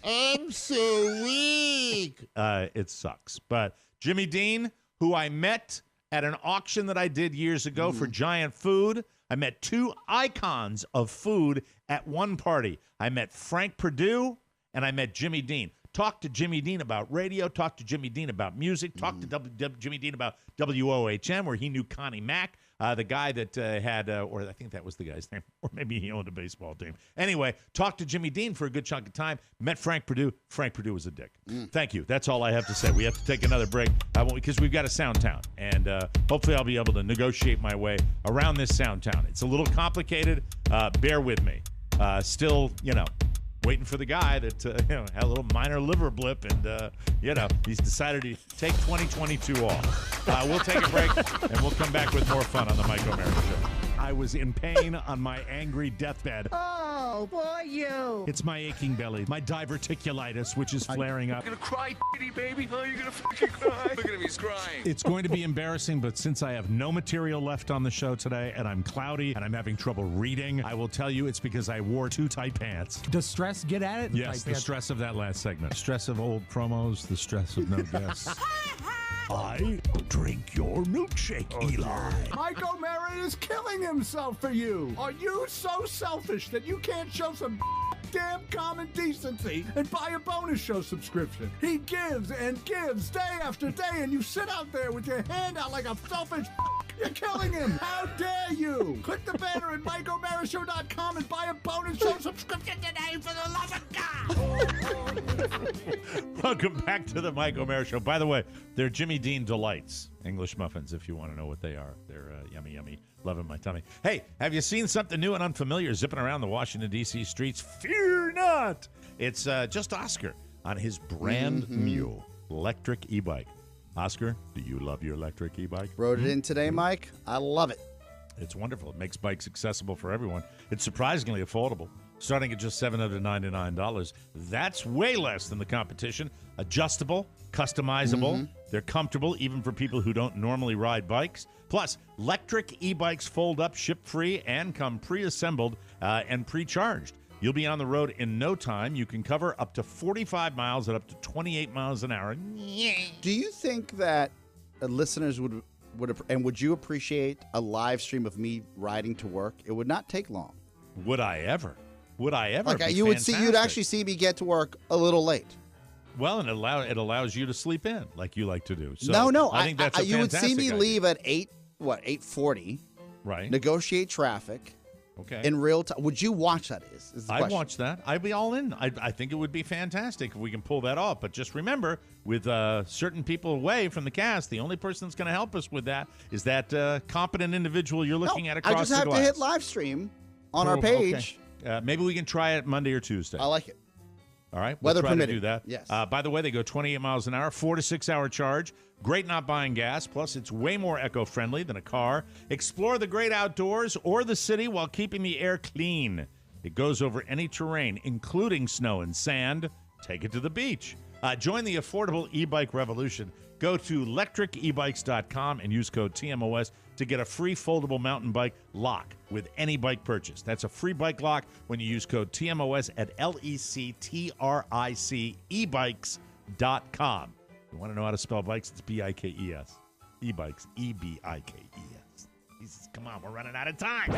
I'm so weak. It sucks. But Jimmy Dean, who I met at an auction that I did years ago for Giant Food, I met two icons of food at one party. I met Frank Perdue, and I met Jimmy Dean. Talked to Jimmy Dean about radio, talked to Jimmy Dean about music, talked to Jimmy Dean about WOHM, where he knew Connie Mack, the guy that had, or I think that was the guy's name, or maybe he owned a baseball team. Anyway, talked to Jimmy Dean for a good chunk of time, met Frank Perdue. Frank Perdue was a dick. Thank you. That's all I have to say. We have to take another break because we've got a sound town, and hopefully I'll be able to negotiate my way around this sound town. It's a little complicated. Bear with me. Still, waiting for the guy that had a little minor liver blip, and he's decided to take 2022 off. We'll take a break, and we'll come back with more fun on the Mike O'Mara Show. I was in pain on my angry deathbed. Oh, boy, you. It's my aching belly, my diverticulitis, which is flaring up. You're gonna cry, baby. Oh, you're gonna fucking cry. Look at him, he's crying. It's going to be embarrassing, but since I have no material left on the show today, and I'm cloudy, and I'm having trouble reading, I will tell you it's because I wore too tight pants. Does stress get at it? Yes, the stress of that last segment. Stress of old promos, the stress of no guests. I drink your milkshake, Eli. Mike O'Mara is killing himself for you. Are you so selfish that you can't show some damn common decency and buy a bonus show subscription? He gives and gives day after day, and you sit out there with your hand out like a selfish. You're killing him. How dare you? Click the banner at MikeO'MaraShow.com and buy a bonus show subscription today for the love of God. Welcome back to the Mike O'Mara Show. By the way, they're Jimmy Dean Delights, English muffins, if you want to know what they are. They're yummy, yummy. Loving my tummy. Hey, have you seen something new and unfamiliar zipping around the Washington, D.C. streets? Fear not. It's just Oscar on his brand new electric e-bike. Oscar, do you love your electric e-bike? Rode it in today, Mike. I love it. It's wonderful. It makes bikes accessible for everyone. It's surprisingly affordable, starting at just $799. That's way less than the competition. Adjustable, customizable. They're comfortable even for people who don't normally ride bikes. Plus, electric e-bikes fold up, ship free, and come pre-assembled and pre-charged. You'll be on the road in no time. You can cover up to 45 miles at up to 28 miles an hour. Do you think that listeners would you appreciate a live stream of me riding to work? It would not take long. Would I ever? Would I ever? Like you'd actually see me get to work a little late. Well, and it allows you to sleep in like you like to do. So no. I think that's you would see me idea. leave at 8:40. Right. Negotiate traffic. Okay. In real time. Would you watch that? Is the I'd question. watch that. I'd be all in. I think it would be fantastic if we can pull that off. But just remember, with certain people away from the cast, the only person that's going to help us with that is that competent individual you're looking at across the glass. I just have to hit live stream on our page. Okay. Maybe we can try it Monday or Tuesday. I like it. All right. Weather we'll try permitting. to do that. Yes. By the way, they go 28 miles an hour, 4 to 6 hour charge. Great not buying gas. Plus, it's way more eco-friendly than a car. Explore the great outdoors or the city while keeping the air clean. It goes over any terrain, including snow and sand. Take it to the beach. Join the affordable e-bike revolution. Go to electricebikes.com and use code TMOS to get a free foldable mountain bike lock with any bike purchase. That's a free bike lock when you use code TMOS at LECTRIC ebikes.com. You want to know how to spell bikes? It's B-I-K-E-S. E-bikes, E-B-I-K-E-S. Jesus, come on, we're running out of time.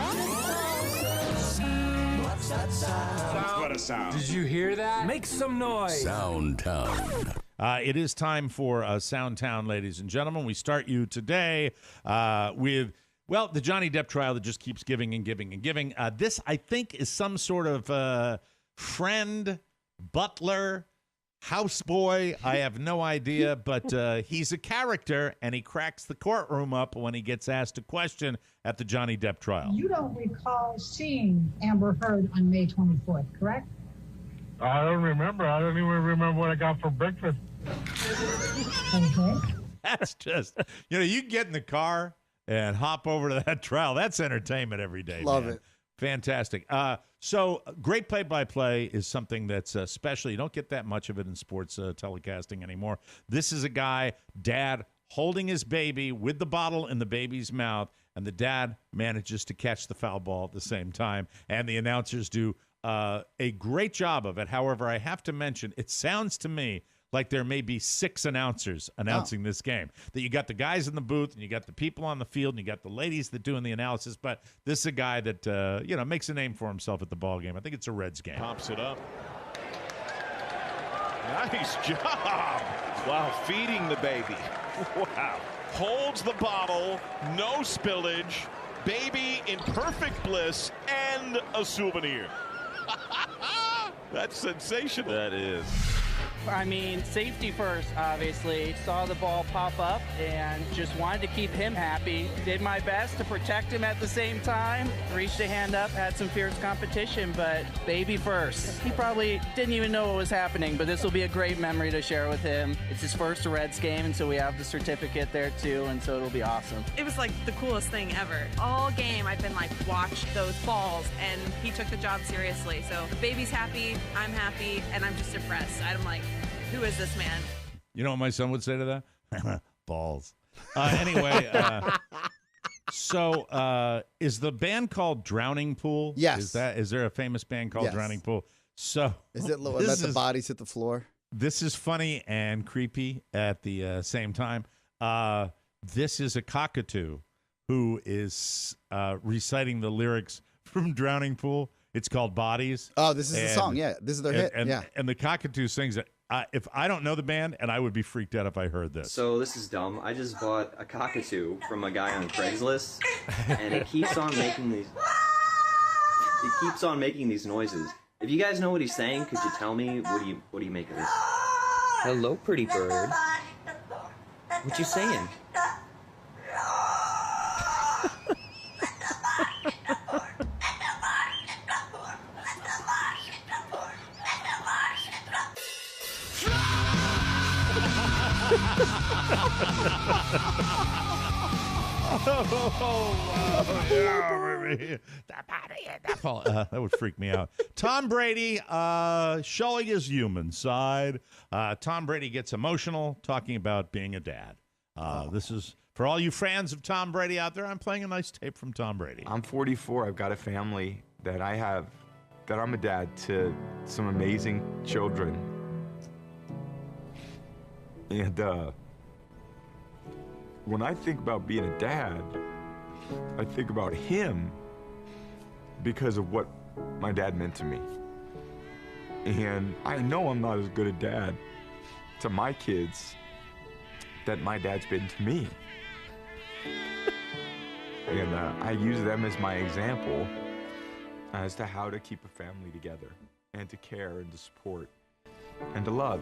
What's that sound? What a sound. Did you hear that? Make some noise. Soundtown. It is time for Soundtown, ladies and gentlemen. We start you today with, the Johnny Depp trial that just keeps giving and giving and giving. This, I think, is some sort of friend, butler, houseboy. I have no idea, but he's a character, and he cracks the courtroom up when he gets asked a question at the Johnny Depp trial. You don't recall seeing Amber Heard on May 24th, correct? I don't remember. I don't even remember what I got for breakfast. Okay. That's just, you get in the car and hop over to that trial. That's entertainment every day. Love man. it. Fantastic. So great play-by-play is something that's special. You don't get that much of it in sports telecasting anymore. This is a guy, dad, holding his baby with the bottle in the baby's mouth, and the dad manages to catch the foul ball at the same time, and the announcers do a great job of it. However, I have to mention, it sounds to me like there may be 6 announcers announcing this game. That you got the guys in the booth, and you got the people on the field, and you got the ladies that doing the analysis. But this is a guy that makes a name for himself at the ball game. I think it's a Reds game. Pops it up. Nice job while feeding the baby. Wow. Holds the bottle, no spillage, baby in perfect bliss, and a souvenir. That's sensational. That is. I mean, safety first, obviously. Saw the ball pop up and just wanted to keep him happy. Did my best to protect him at the same time. Reached a hand up, had some fierce competition, but baby first. He probably didn't even know what was happening, but this will be a great memory to share with him. It's his first Reds game, and so we have the certificate there too, and so it'll be awesome. It was like the coolest thing ever. All game, I've been like, watch those balls, and he took the job seriously. So the baby's happy, I'm happy, and I'm just impressed. I'm like, who is this man? You know what my son would say to that? Balls. Anyway, so is the band called Drowning Pool? Yes. Is there a famous band called Drowning Pool? So is it let the bodies hit the floor? This is funny and creepy at the same time. This is a cockatoo who is reciting the lyrics from Drowning Pool. It's called Bodies. Oh, this is the song. Yeah, this is their hit. And the cockatoo sings it. If I don't know the band, and I would be freaked out if I heard this. So this is dumb. I just bought a cockatoo from a guy on Craigslist, and it keeps on making these. It keeps on making these noises. If you guys know what he's saying, could you tell me what do you make of this? Hello, pretty bird. What you saying? That would freak me out. Tom Brady showing his human side. Tom Brady gets emotional talking about being a dad. This is for all you fans of Tom Brady out there. I'm playing a nice tape from Tom Brady. I'm 44. I've got a family that I'm a dad to some amazing children. And when I think about being a dad, I think about him because of what my dad meant to me. And I know I'm not as good a dad to my kids that my dad's been to me. And I use them as my example as to how to keep a family together and to care and to support and to love.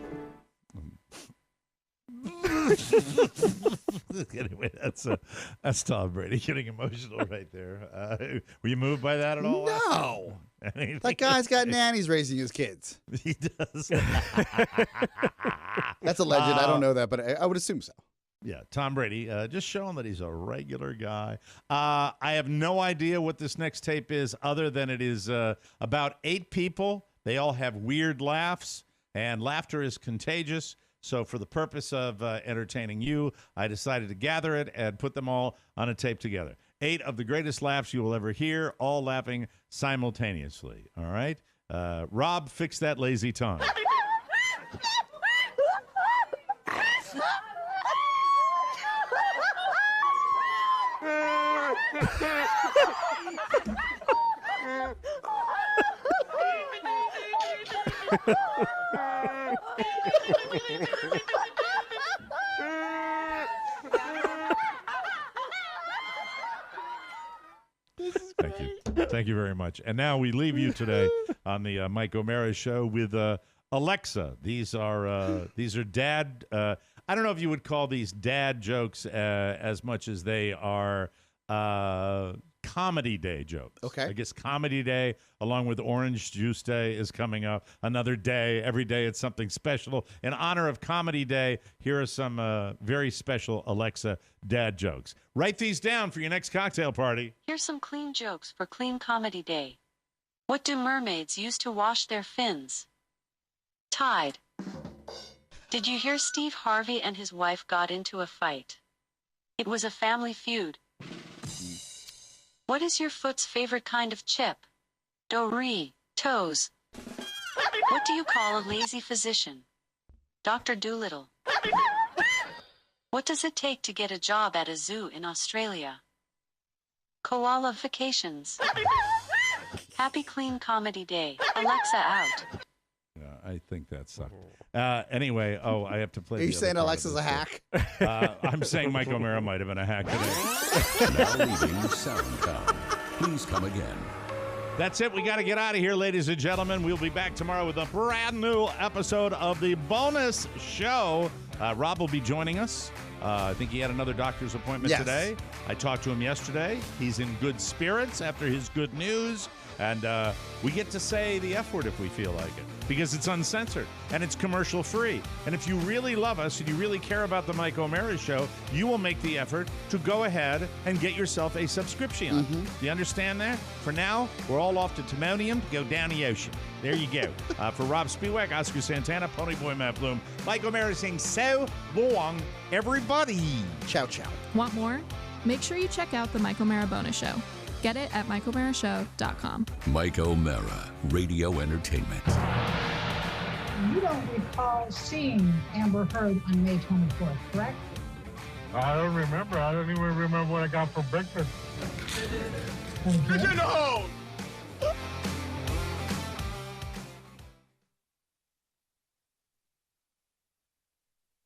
Anyway, that's Tom Brady getting emotional right there. Were you moved by that at all? No. That guy's got nannies raising his kids. He does. That's alleged. I don't know that, but I would assume so. Yeah, Tom Brady, just showing that he's a regular guy. I have no idea what this next tape is other than it is about 8 people. They all have weird laughs, and laughter is contagious. So for the purpose of entertaining you, I decided to gather it and put them all on a tape together. 8 of the greatest laughs you will ever hear, all laughing simultaneously. All right? Rob, fix that lazy tongue. Thank you very much. And now we leave you today on the Mike O'Mara Show with Alexa. These are dad. I don't know if you would call these dad jokes as much as they are Comedy Day jokes. Okay. I guess Comedy Day, along with Orange Juice Day, is coming up. Another day. Every day it's something special. In honor of Comedy Day, here are some very special Alexa dad jokes. Write these down for your next cocktail party. Here's some clean jokes for Clean Comedy Day. What do mermaids use to wash their fins? Tide. Did you hear Steve Harvey and his wife got into a fight? It was a family feud. What is your foot's favorite kind of chip? Toes. What do you call a lazy physician? Dr. Doolittle. What does it take to get a job at a zoo in Australia? Koala vacations. Happy Clean Comedy Day. Alexa out. I think that sucked. Anyway, I have to play. Are you saying Alexa's a hack? I'm saying Mike O'Mara might have been a hack today. Now leaving SoundCloud. Please come again. That's it. We got to get out of here, ladies and gentlemen. We'll be back tomorrow with a brand new episode of the bonus show. Rob will be joining us. I think he had another doctor's appointment today. I talked to him yesterday. He's in good spirits after his good news. And we get to say the F word if we feel like it, because it's uncensored and it's commercial free. And if you really love us and you really care about the Mike O'Mara Show, you will make the effort to go ahead and get yourself a subscription. Do you understand that? For now, we're all off to Timonium to go down the ocean. There you go. For Rob Spiewak, Oscar Santana, Ponyboy Matt Bloom, Mike O'Mara saying so long, everybody. Ciao, ciao. Want more? Make sure you check out the Mike O'Mara Bonus Show. Get it at MikeO'MaraShow.com. Mike O'Mara, Radio Entertainment. You don't recall seeing Amber Heard on May 24th, correct? I don't remember. I don't even remember what I got for breakfast. Pigeonhole!